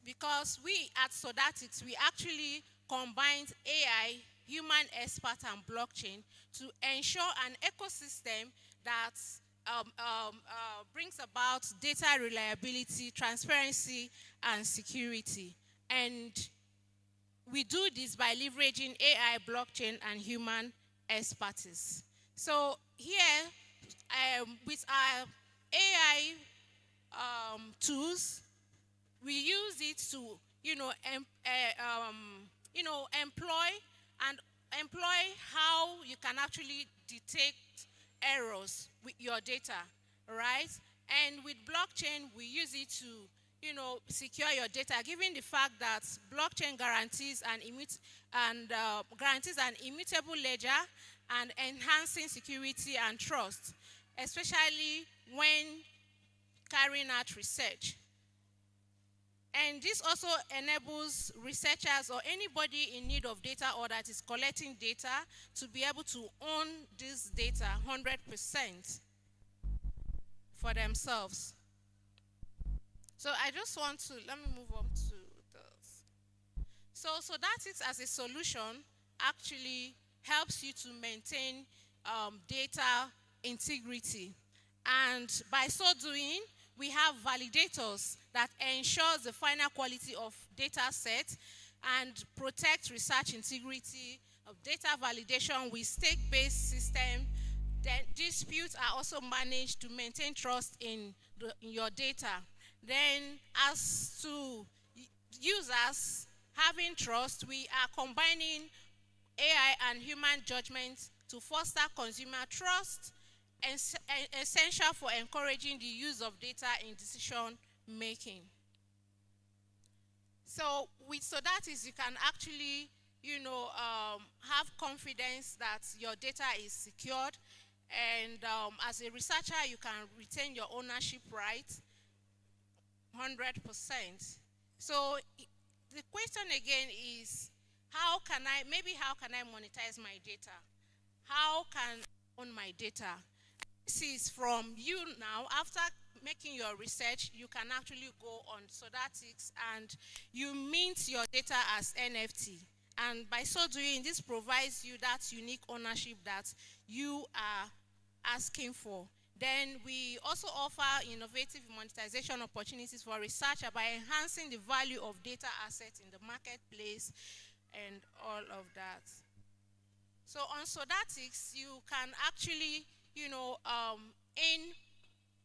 Because we at Sodatics, we actually combined AI, human expert, and blockchain to ensure an ecosystem that brings about data reliability, transparency, and security. And we do this by leveraging AI, blockchain, and human expertise. So here, with our AI tools, we use it to, employ how you can actually detect errors with your data, right? And with blockchain, we use it to, secure your data, given the fact that blockchain guarantees an immutable ledger and enhancing security and trust, especially when carrying out research. And this also enables researchers or anybody in need of data or that is collecting data to be able to own this data 100% for themselves. So I just want to, let me move on to this. So Sodatics as a solution actually helps you to maintain data integrity. And by so doing, we have validators that ensures the final quality of data set and protect research integrity of data validation with stake-based system. Then disputes are also managed to maintain trust in your data. Then as to users having trust, we are combining AI and human judgment to foster consumer trust, essential for encouraging the use of data in decision making. So with Sodatics, you can actually, have confidence that your data is secured, and as a researcher, you can retain your ownership rights 100%. So the question again is, how can I monetize my data? How can I own my data? This is from you now. After making your research, you can actually go on Sodatics and you mint your data as NFT. And by so doing, this provides you that unique ownership that you are asking for. Then we also offer innovative monetization opportunities for researchers by enhancing the value of data assets in the marketplace and all of that. So on Sodatics, you can actually, in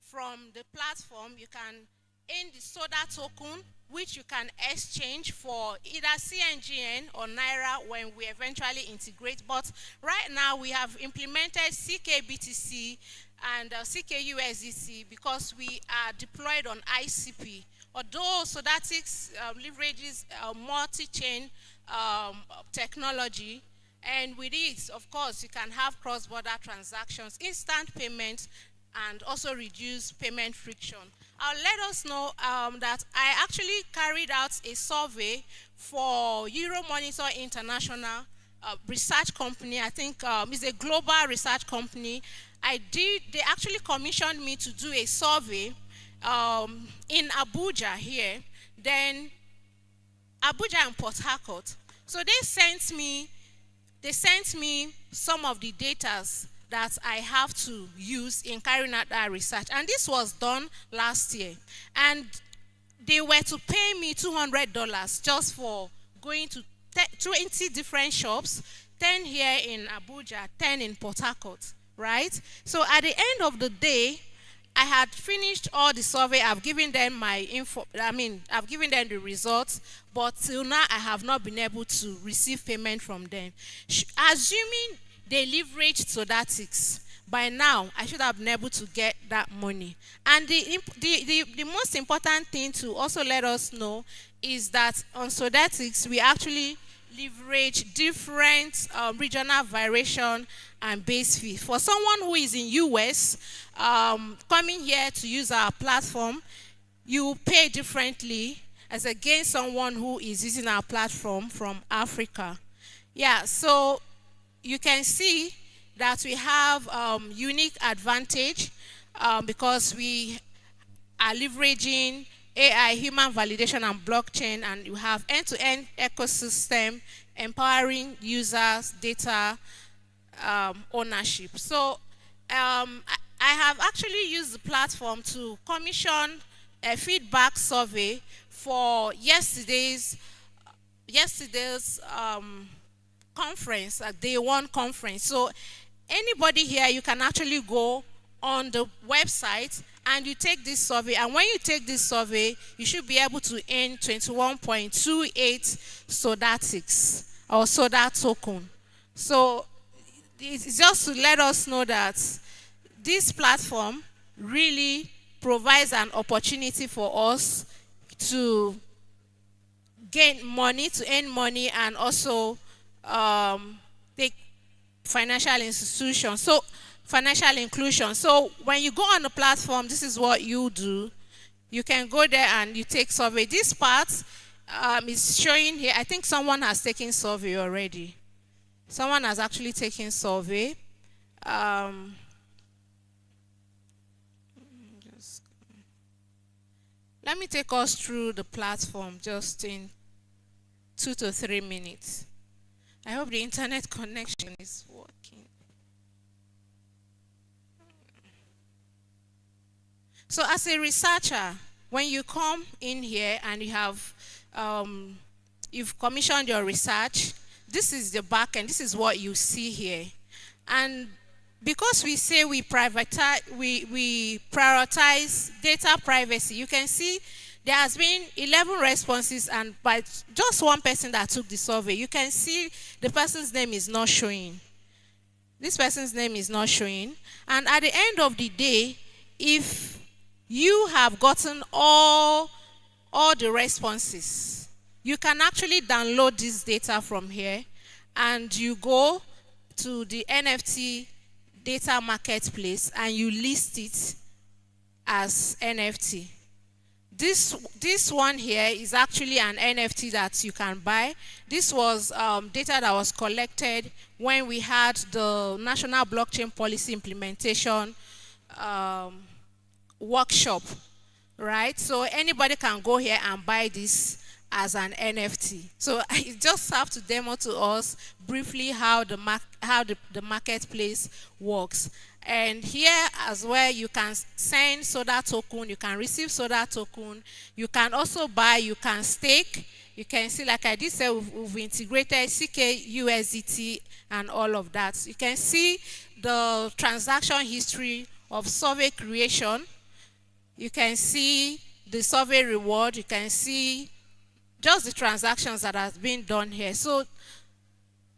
from the platform, you can in the Soda token, which you can exchange for either CNGN or Naira when we eventually integrate. But right now we have implemented CKBTC and CKUSDC because we are deployed on ICP. Although Sodatics leverages multi-chain technology, and with it, of course, you can have cross-border transactions, instant payments, and also reduce payment friction. Let us know that I actually carried out a survey for Euromonitor International research company. I think it's a global research company. They actually commissioned me to do a survey in Abuja here then Abuja and Port Harcourt. So they sent me some of the data that I have to use in carrying out that research. And this was done last year. And they were to pay me $200 just for going to 20 different shops, 10 here in Abuja, 10 in Port Harcourt, right? So at the end of the day, I had finished all the survey. I've given them I've given them the results, but till now I have not been able to receive payment from them. Assuming they leveraged Sodatics, by now I should have been able to get that money. And the most important thing to also let us know is that on Sodatics we actually leverage different regional variation and base fee. For someone who is in US coming here to use our platform, you pay differently as against someone who is using our platform from Africa. Yeah, so you can see that we have unique advantage because we are leveraging AI, human validation, and blockchain, and you have end-to-end ecosystem empowering users, data ownership. So I have actually used the platform to commission a feedback survey for yesterday's conference, a day one conference. So anybody here, you can actually go on the website and you take this survey, and when you take this survey, you should be able to earn 21.28 Sodatics or Soda token. So it's just to let us know that this platform really provides an opportunity for us to gain money, to earn money, and also take financial institutions. So financial inclusion. So when you go on the platform, this is what you do. You can go there and you take survey. This part is showing here. I think someone has taken survey already. Someone has actually taken survey. Let me take us through the platform just in 2 to 3 minutes. I hope the internet connection is working. So as a researcher, when you come in here and you have, you've commissioned your research, this is the back end, this is what you see here. And because we say we prioritize data privacy, you can see there has been 11 responses, and by just one person that took the survey, you can see the person's name is not showing. This person's name is not showing. And at the end of the day, if you have gotten all the responses, you can actually download this data from here, and you go to the NFT data marketplace and you list it as NFT. This one here is actually an NFT that you can buy. This was data that was collected when we had the National Blockchain Policy Implementation workshop, right? So anybody can go here and buy this as an NFT. So I just have to demo to us briefly how the marketplace works. And here as well, you can send Soda token, you can receive Soda token, you can also buy, you can stake. You can see, like I did say, we've integrated CKUSDT and all of that. You can see the transaction history of survey creation. You can see the survey reward. You can see just the transactions that has been done here. So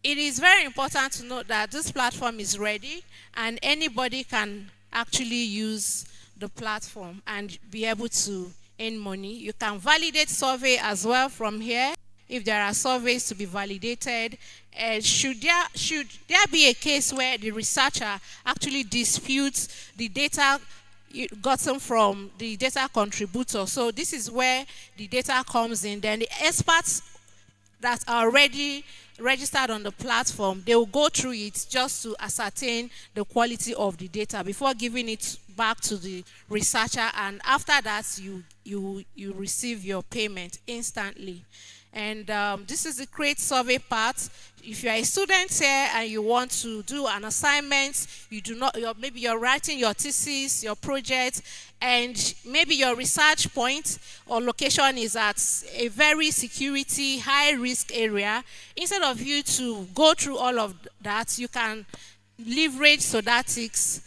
it is very important to note that this platform is ready and anybody can actually use the platform and be able to earn money. You can validate survey as well from here if there are surveys to be validated. Should there be a case where the researcher actually disputes the data gotten from the data contributor? So this is where the data comes in. Then the experts that are already registered on the platform, they will go through it just to ascertain the quality of the data before giving it back to the researcher, and after that you receive your payment instantly. And this is the create survey part. If you are a student here and you want to do an assignment, maybe you're writing your thesis, your project, and maybe your research point or location is at a very security, high risk area, instead of you to go through all of that, you can leverage Sodatics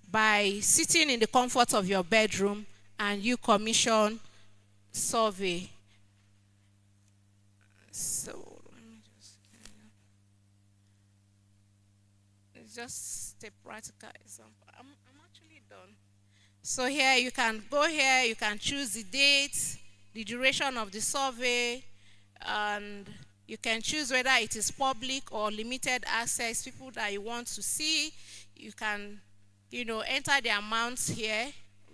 by sitting in the comfort of your bedroom and you commission survey. So let me just a practical example. I'm actually done. So here you can go here, you can choose the date, the duration of the survey, and you can choose whether it is public or limited access, people that you want to see. You can, enter the amounts here,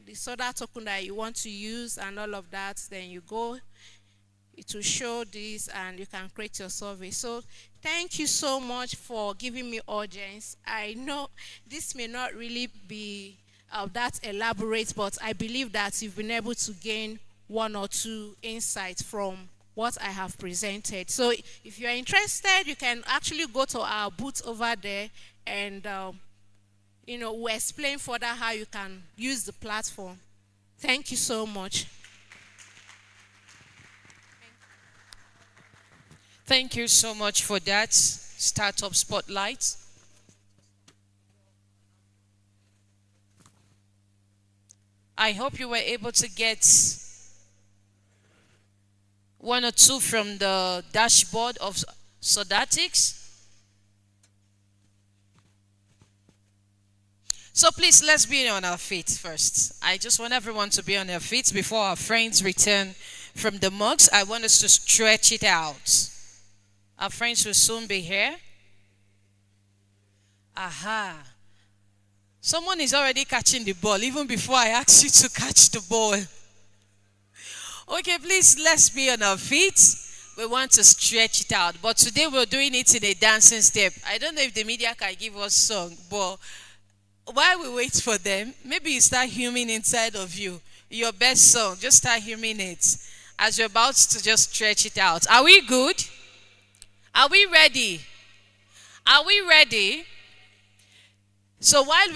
the soda token that you want to use and all of that. Then you go, it will show this and you can create your survey. So thank you so much for giving me audience. I know this may not really be that elaborate, but I believe that you've been able to gain one or two insights from what I have presented. So if you're interested, you can actually go to our booth over there and we'll explain further how you can use the platform. Thank you so much. Thank you so much for that startup spotlight. I hope you were able to get one or two from the dashboard of Sodatics. So please, let's be on our feet first. I just want everyone to be on their feet before our friends return from the mugs. I want us to stretch it out. Our friends will soon be here. Aha. Someone is already catching the ball even before I ask you to catch the ball. Okay, please, let's be on our feet. We want to stretch it out. But today we're doing it in a dancing step. I don't know if the media can give us song, but while we wait for them, maybe you start humming inside of you. Your best song, just start humming it as you're about to just stretch it out. Are we good? Are we ready? Are we ready? So while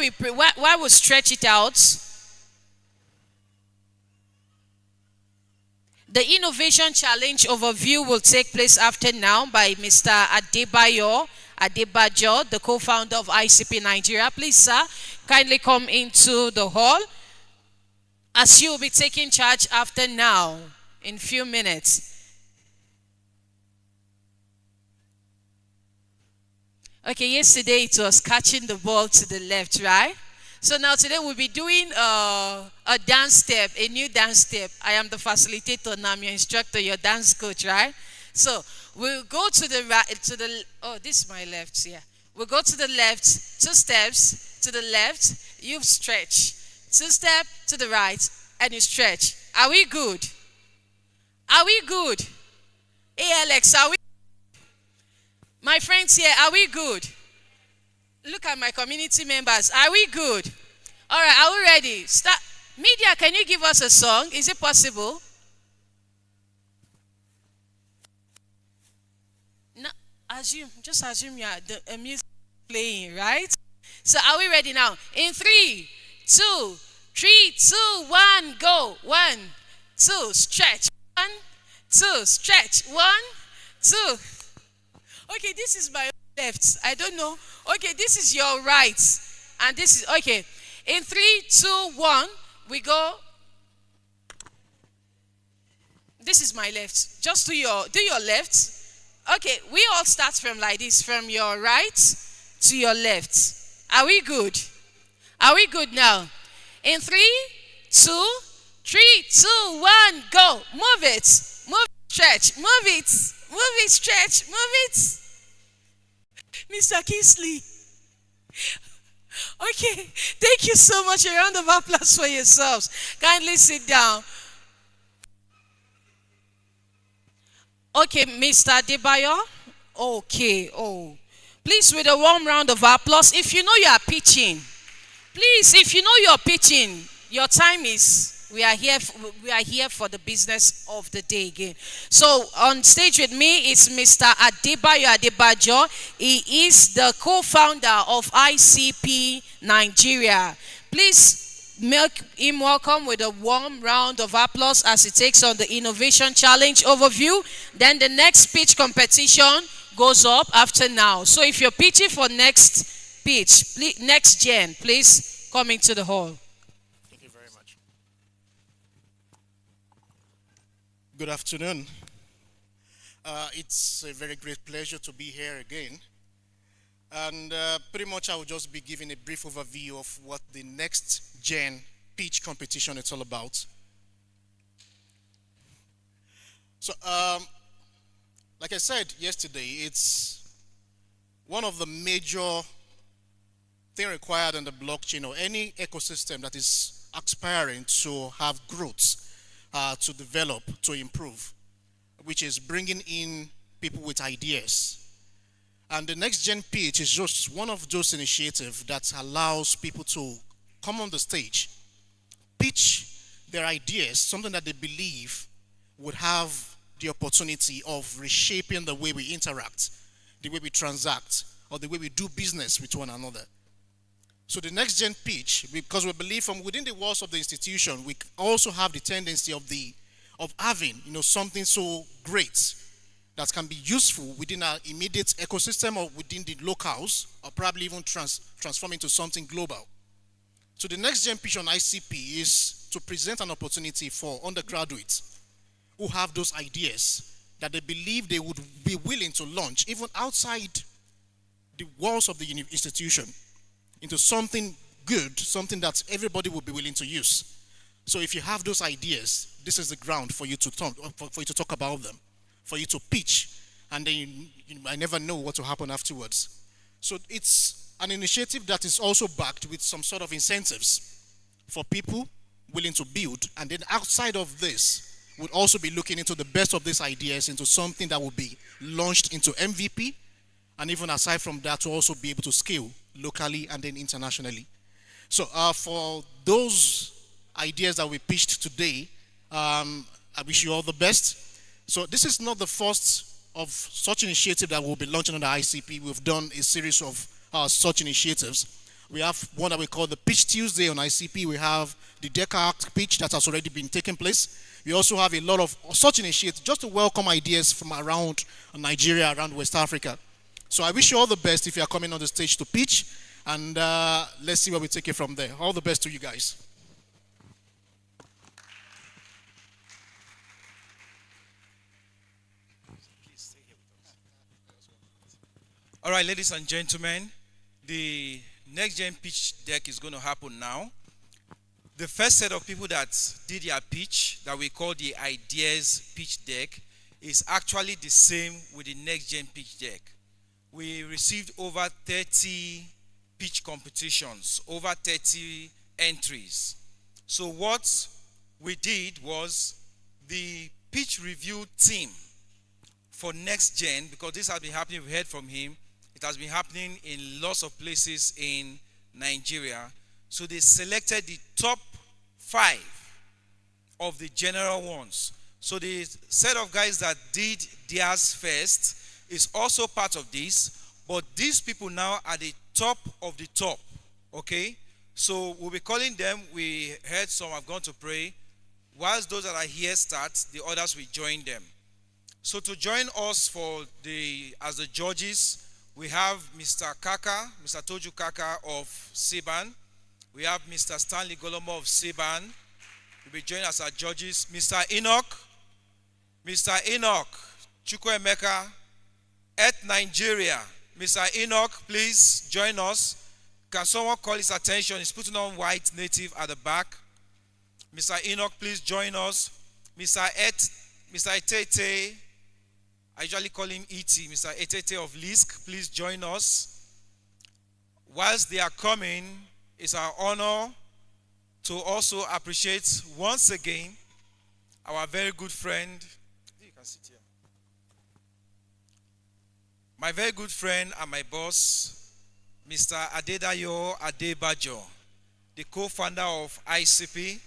we stretch it out, the Innovation Challenge overview will take place after now by Mr. Adebajo, the co-founder of ICP Nigeria. Please, sir, kindly come into the hall as you will be taking charge after now in few minutes. Okay, yesterday it was catching the ball to the left, right? So now today we'll be doing a dance step, a new dance step. I am the facilitator now, I'm your instructor, your dance coach, right? So we'll go to the right, oh, this is my left, yeah. We'll go to the left, 2 steps to the left, you stretch. 2 steps to the right, and you stretch. Are we good? Are we good? Hey, Alex, are we? My friends here, are we good? Look at my community members. Are we good? All right, are we ready? Start. Media, can you give us a song? Is it possible? No, just assume you are the music playing, right? So are we ready now? In 3, 2, 3, 2, 1, go. 1, 2, stretch. 1, 2, stretch. 1, 2. Okay, this is my left. I don't know. Okay, this is your right. And this is, okay. In 3, 2, 1, we go. This is my left. Just do your left. Okay, we all start from like this, from your right to your left. Are we good? Are we good now? In 3, 2, 3, 2, 1, go. Move it. Move, stretch. Move it. Move it, stretch. Move it. Mr. Kingsley. Okay, thank you so much. A round of applause for yourselves. Kindly sit down. Okay, Mr. Debayo. Okay, oh. Please, with a warm round of applause. If you know you are pitching, please, if you know you're pitching, your time is, we are here for the business of the day again. So on stage with me is Mr. Adebayo Adebajo. He is the co-founder of ICP Nigeria. Please make him welcome with a warm round of applause as he takes on the Innovation Challenge overview. Then the next pitch competition goes up after now. So if you're pitching for next pitch, please, next gen, please come into the hall. Thank you very much. Good afternoon. It's a very great pleasure to be here again. And pretty much I will just be giving a brief overview of what the next gen pitch competition is all about. So, like I said yesterday, it's one of the major things required in the blockchain or any ecosystem that is aspiring to have growth, to develop, to improve, which is bringing in people with ideas. And the next gen pitch is just one of those initiatives that allows people to come on the stage, pitch their ideas, something that they believe would have the opportunity of reshaping the way we interact, the way we transact, or the way we do business with one another. So the next gen pitch, because we believe from within the walls of the institution, we also have the tendency of having something so great that can be useful within our immediate ecosystem or within the locales, or probably even transform into something global. So the next gen pitch on ICP is to present an opportunity for undergraduates who have those ideas that they believe they would be willing to launch even outside the walls of the institution into something good, something that everybody will be willing to use. So if you have those ideas, this is the ground for you to talk about them, for you to pitch, and then you might never know what will happen afterwards. So it's an initiative that is also backed with some sort of incentives for people willing to build, and then outside of this, would also be looking into the best of these ideas into something that will be launched into MVP, and even aside from that, to also be able to scale locally and then internationally. So for those ideas that we pitched today, I wish you all the best. So this is not the first of such initiative that we'll be launching on the ICP. We've done a series of such initiatives. We have one that we call the Pitch Tuesday on ICP. We have the DECA pitch that has already been taking place. We also have a lot of such initiatives just to welcome ideas from around Nigeria, around West Africa. So I wish you all the best if you are coming on the stage to pitch, and let's see where we take it from there. All the best to you guys. All right, ladies and gentlemen, the next gen pitch deck is going to happen now. The first set of people that did their pitch, that we call the ideas pitch deck, is actually the same with the next gen pitch deck. We received over 30 pitch competitions, over 30 entries. So what we did was the pitch review team for next gen, because this has been happening, we heard from him, it has been happening in lots of places in Nigeria. So they selected the top 5 of the general ones. So the set of guys that did theirs first is also part of this, but these people now are the top of the top, okay? So we'll be calling them. We heard some have gone to pray. Whilst those that are here start, the others will join them. So to join us as the judges, we have Mr. Kaka, Mr. Toju Kaka of Siban. We have Mr. Stanley Golomo of Siban. We'll be joined as our judges. Mr. Enoch, Chukwuemeka, Nigeria. Mr. Enoch, please join us. Can someone call his attention? He's putting on white native at the back. Mr. Enoch, please join us. Mr. Etete, I usually call him E.T., Mr. Etete of Lisk, please join us. Whilst they are coming, it's our honor to also appreciate once again our very good friend. You can sit here. My very good friend and my boss, Mr. Adedayo Adebajo, the co-founder of ICP.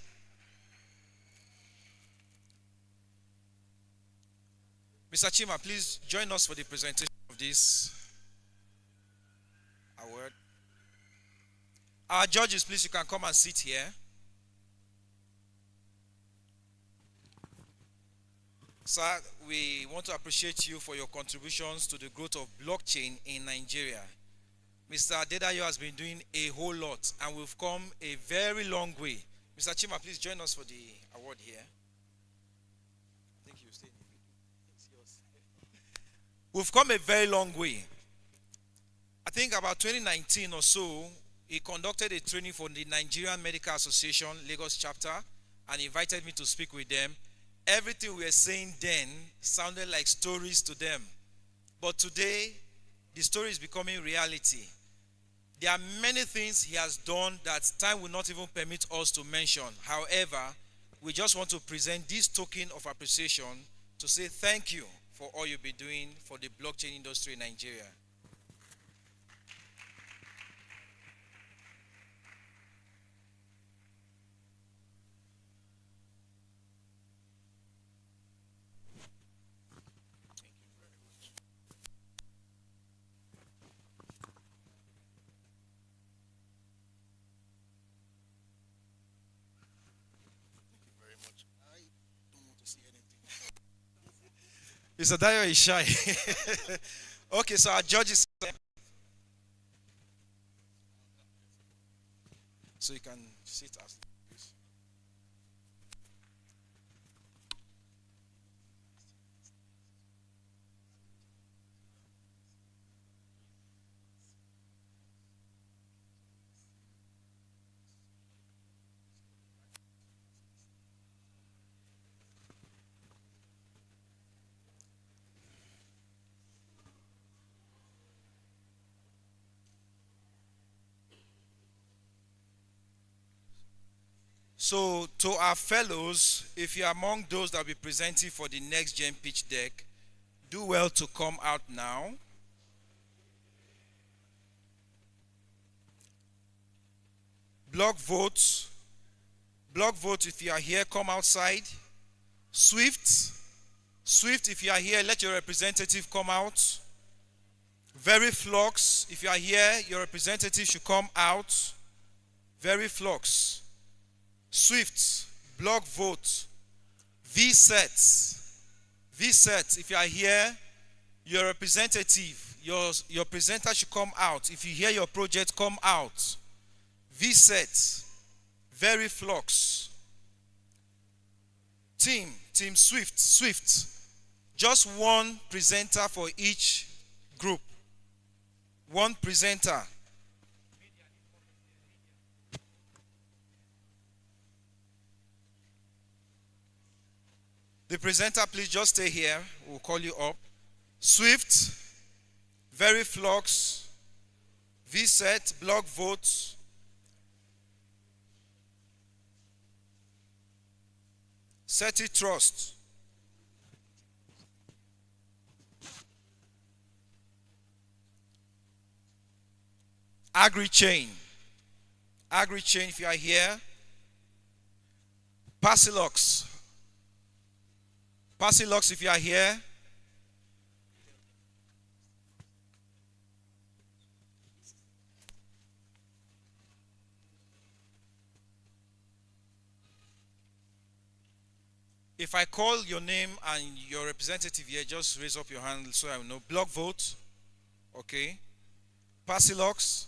Mr. Chima, please join us for the presentation of this award. Our judges, please, you can come and sit here. Sir, we want to appreciate you for your contributions to the growth of blockchain in Nigeria. Mr. Adedayo has been doing a whole lot, and we've come a very long way. Mr. Chima, please join us for the award here. I think you stay. It's yours. We've come a very long way. I think about 2019 or so, he conducted a training for the Nigerian Medical Association, Lagos chapter, and invited me to speak with them. Everything we were saying then sounded like stories to them. But today, the story is becoming reality. There are many things he has done that time will not even permit us to mention. However, we just want to present this token of appreciation to say thank you for all you've been doing for the blockchain industry in Nigeria. Mr. Dayo is shy. Okay, so our judges. So you can sit as. So, to our fellows, if you're among those that will be presenting for the next gen pitch deck, do well to come out now. Block votes. Block votes if you are here, come outside. Swift. Swift, if you are here, let your representative come out. Very Flux, if you are here, your representative should come out. Very Flux. Swift, block vote. VSET, if you are here, your representative, your presenter should come out. If you hear your project, come out. VSET, Very Flux. Team Swift. Just one presenter for each group. One presenter. The presenter, please just stay here. We'll call you up. Swift, Very Flux, VSET, block votes. SETI Trust. Agrichain, if you are here. Pasilux, if you are here. If I call your name and your representative here, just raise up your hand so I will know. Block vote. Okay. Pasilux.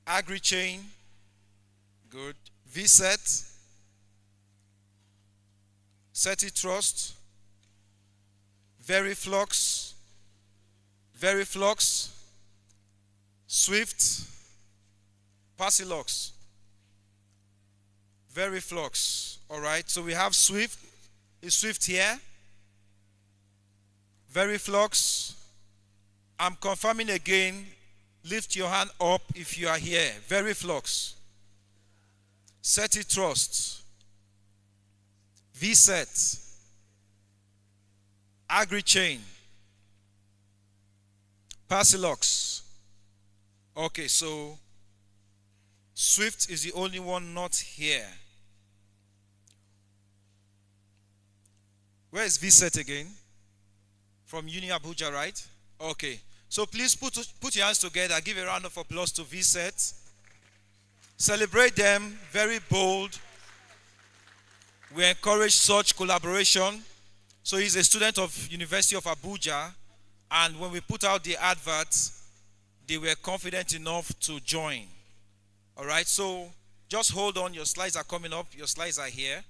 Agrichain. Good. VSET. SETI Trust. Very Flux. Swift. Pasilux. Very Flux. All right. So we have Swift. Is Swift here? Very Flux. I'm confirming again. Lift your hand up if you are here. Very Flux. SETI Trust. VSET. Agrichain. Parsilox. Okay, so Swift is the only one not here. Where is VSET again? From Uni Abuja, right? Okay. So please put your hands together. Give a round of applause to VSET. Celebrate them. Very bold. We encourage such collaboration. So he's a student of University of Abuja. And when we put out the advert, they were confident enough to join. All right. So just hold on. Your slides are coming up. Your slides are here.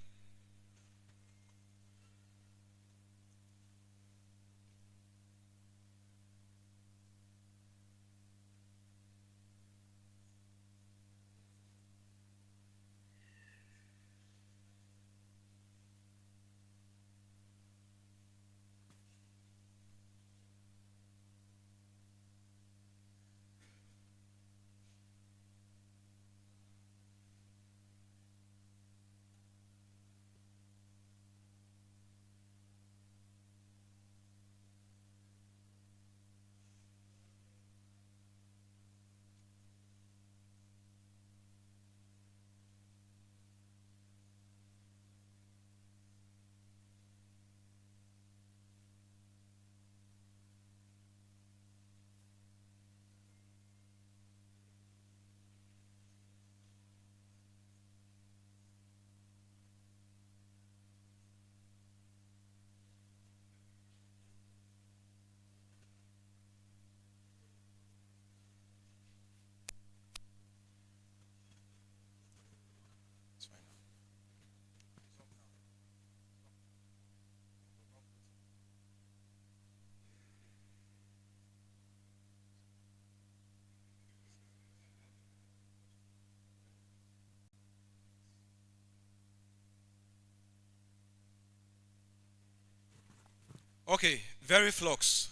Okay, very flux.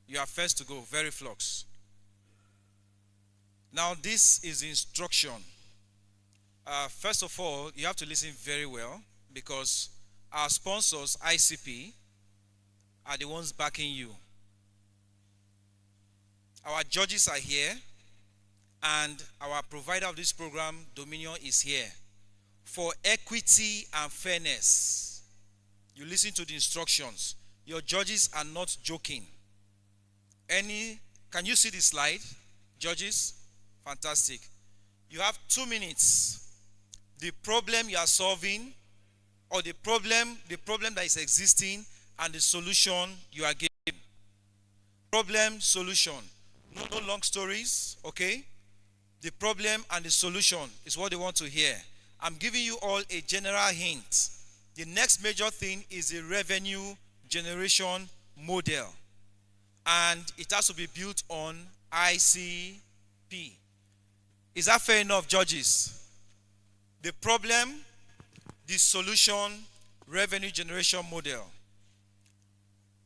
You are first to go, very flux. Now this is instruction. First of all, you have to listen very well because our sponsors, ICP, are the ones backing you. Our judges are here and our provider of this program, Dominion, is here. For equity and fairness, you listen to the instructions. Your judges are not joking. Can you see the slide? Judges? Fantastic. You have 2 minutes. The problem you are solving, or the problem that is existing, and the solution you are giving. Problem, solution. No long stories, okay? The problem and the solution is what they want to hear. I'm giving you all a general hint. The next major thing is a revenue generation model, and it has to be built on ICP. Is that fair enough, judges? The problem, the solution, revenue generation model.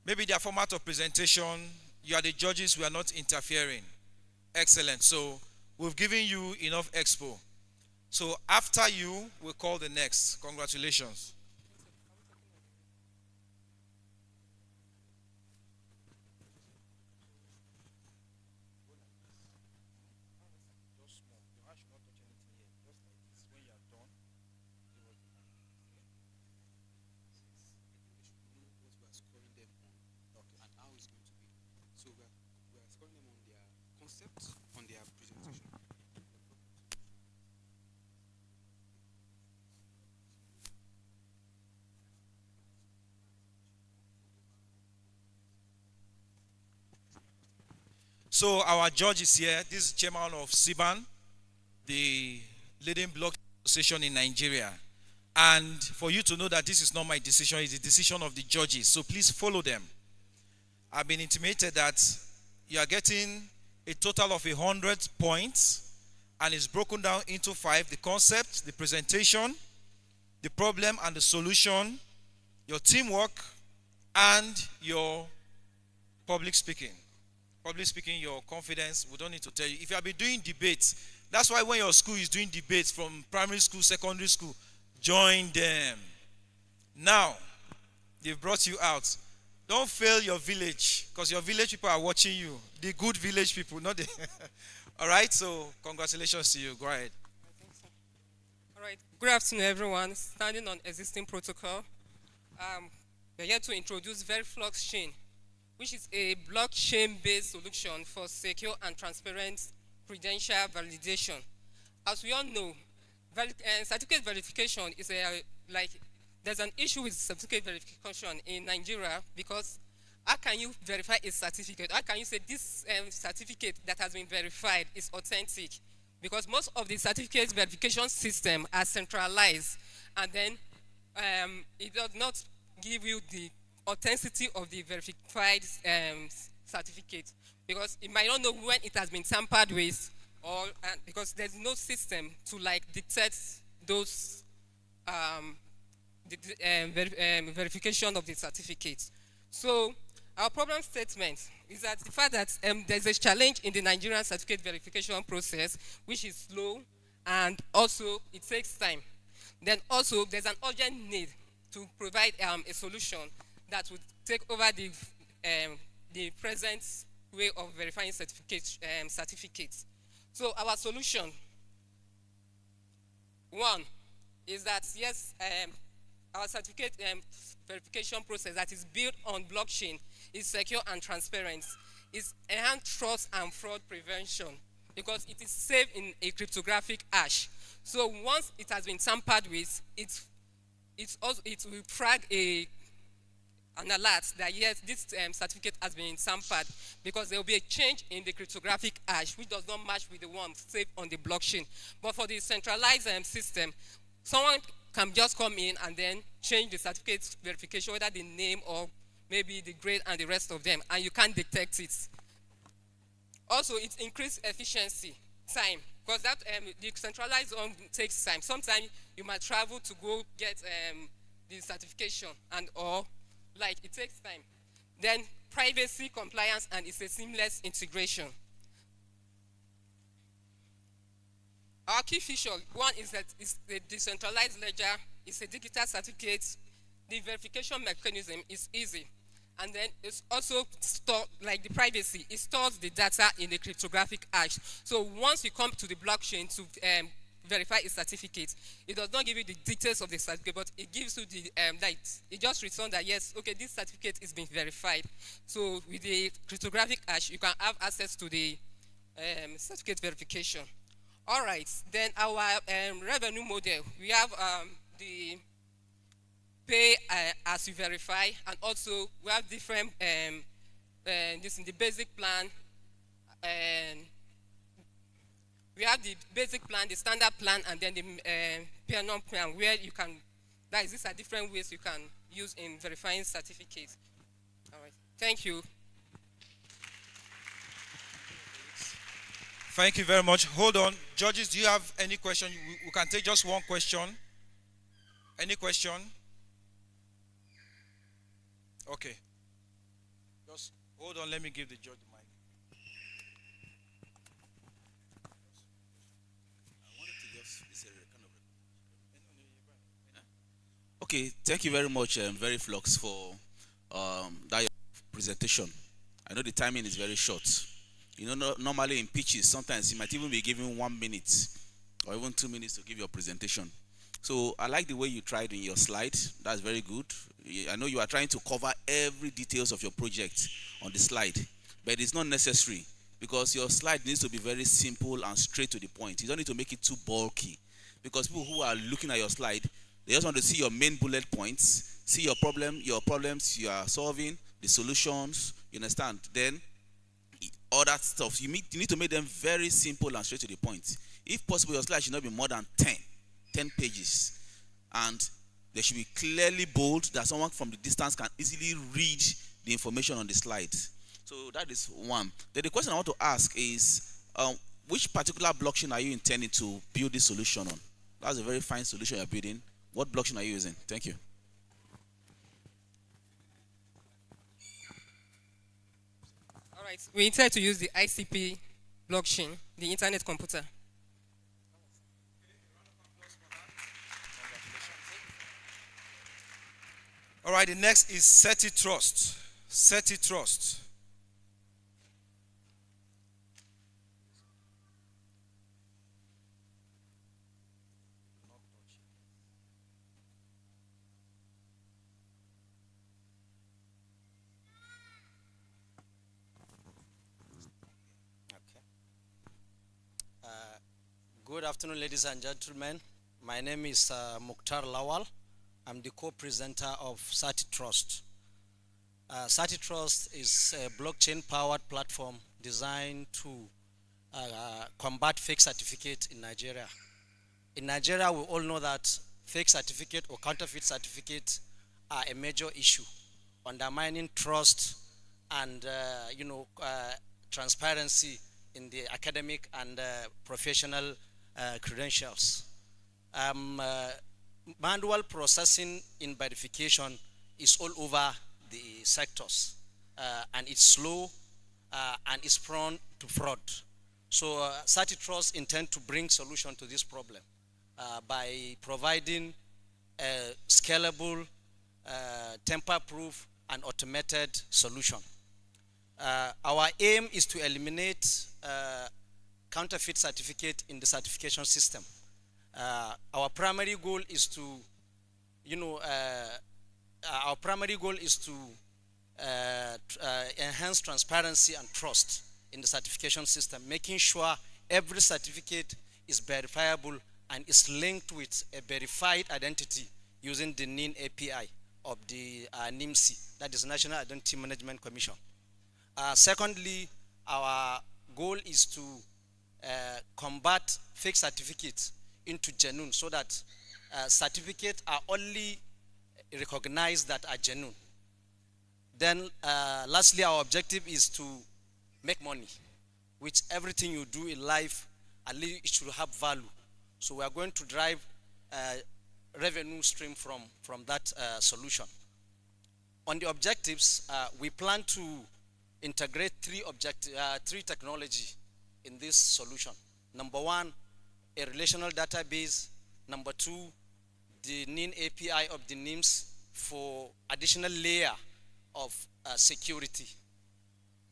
Maybe their format of presentation, you are the judges, we are not interfering. Excellent. So we've given you enough expo. So after you, we'll call the next. Congratulations. So our judge is here. This is chairman of CBAN, the leading block association in Nigeria. And for you to know that this is not my decision, it's the decision of the judges. So please follow them. I've been intimated that you are getting a total of 100 points, and it's broken down into 5: the concept, the presentation, the problem and the solution, your teamwork, and your public speaking. Public speaking, your confidence, we don't need to tell you. If you have been doing debates, that's why when your school is doing debates from primary school, secondary school, join them. Now, they've brought you out. Don't fail your village, because your village people are watching you. The good village people, not the. All right, so congratulations to you. Go ahead. All right. Good afternoon, everyone. Standing on existing protocol, we're here to introduce Veriflux Chain, which is a blockchain-based solution for secure and transparent credential validation. As we all know, certificate verification is there's an issue with certificate verification in Nigeria, because how can you verify a certificate? How can you say this certificate that has been verified is authentic? Because most of the certificate verification system are centralized, and then it does not give you the authenticity of the verified certificate, because it might not know when it has been tampered with, or because there's no system to detect those verification of the certificate. So our problem statement is that the fact that there's a challenge in the Nigerian certificate verification process, which is slow, and also it takes time. Then also there's an urgent need to provide a solution that would take over the present way of verifying certificates. So our solution, one, is that yes, our certificate verification process that is built on blockchain is secure and transparent. It's enhanced trust and fraud prevention, because it is saved in a cryptographic hash. So once it has been tampered with, it will flag an alert that yes, this certificate has been tampered, because there will be a change in the cryptographic hash which does not match with the one saved on the blockchain. But for the centralized system, someone can just come in and then change the certificate verification, whether the name or maybe the grade and the rest of them, and you can't detect it. Also, it increases efficiency, time, because that the centralized one takes time. Sometimes you might travel to go get the certification, and or it takes time. Then privacy, compliance, and it's a seamless integration. Our key feature, one is that it's the decentralized ledger, it's a digital certificate, the verification mechanism is easy. And then it's also stored, like the privacy, it stores the data in the cryptographic hash. So once you come to the blockchain to verify a certificate, it does not give you the details of the certificate, but it gives you the, it just returns that yes, okay, this certificate is being verified. So with the cryptographic hash, you can have access to the certificate verification. All right, then our revenue model, we have the pay as you verify, and also we have different, this in the basic plan, and we have the basic plan, the standard plan, and then the pay-non plan, where you can, these are different ways you can use in verifying certificates. All right, thank you. Thank you very much. Hold on. Judges, do you have any question? We can take just one question. Any question? Okay. Just hold on. Let me give the judge the mic. Okay, thank you very much, Veriflux, for that presentation. I know the timing is very short. You know, normally in pitches, sometimes you might even be given 1 minute or even 2 minutes to give your presentation. So I like the way you tried in your slide. That's very good. I know you are trying to cover every details of your project on the slide, but it's not necessary, because your slide needs to be very simple and straight to the point. You don't need to make it too bulky, because people who are looking at your slide, they just want to see your main bullet points, see your problems you are solving, the solutions, you understand? Then all that stuff, you need to make them very simple and straight to the point. If possible, your slide should not be more than 10 pages, and they should be clearly bold that someone from the distance can easily read the information on the slide. So that is one. Then the question I want to ask is, which particular blockchain are you intending to build this solution on? That's a very fine solution you're building. What blockchain are you using? Thank you. All right, we intend to use the ICP blockchain, the Internet Computer. All right, the next is SETI Trust. SETI Trust. Good afternoon, ladies and gentlemen. My name is Mukhtar Lawal. I'm the co-presenter of Sati Trust. Sati Trust is a blockchain-powered platform designed to combat fake certificate in Nigeria. In Nigeria, we all know that fake certificate or counterfeit certificate are a major issue, undermining trust and transparency in the academic and professional credentials. Manual processing in verification is all over the sectors, and it's slow and it's prone to fraud. So Sati Trust intend to bring solution to this problem by providing a scalable, tamper-proof, and automated solution. Our aim is to eliminate counterfeit certificate in the certification system. Our primary goal is to, enhance transparency and trust in the certification system, making sure every certificate is verifiable and is linked with a verified identity using the NIN API of the NIMC, that is National Identity Management Commission. Secondly, our goal is to combat fake certificates into genuine, so that certificates are only recognized that are genuine. Then lastly, our objective is to make money, which everything you do in life, at least it should have value. So we are going to drive revenue stream from that solution. On the objectives, we plan to integrate three technology in this solution. Number one, a relational database. Number two, the NIN API of the NIMS for additional layer of security.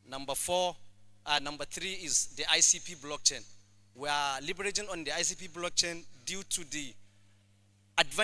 Number three is the ICP blockchain. We are leveraging on the ICP blockchain due to the advantage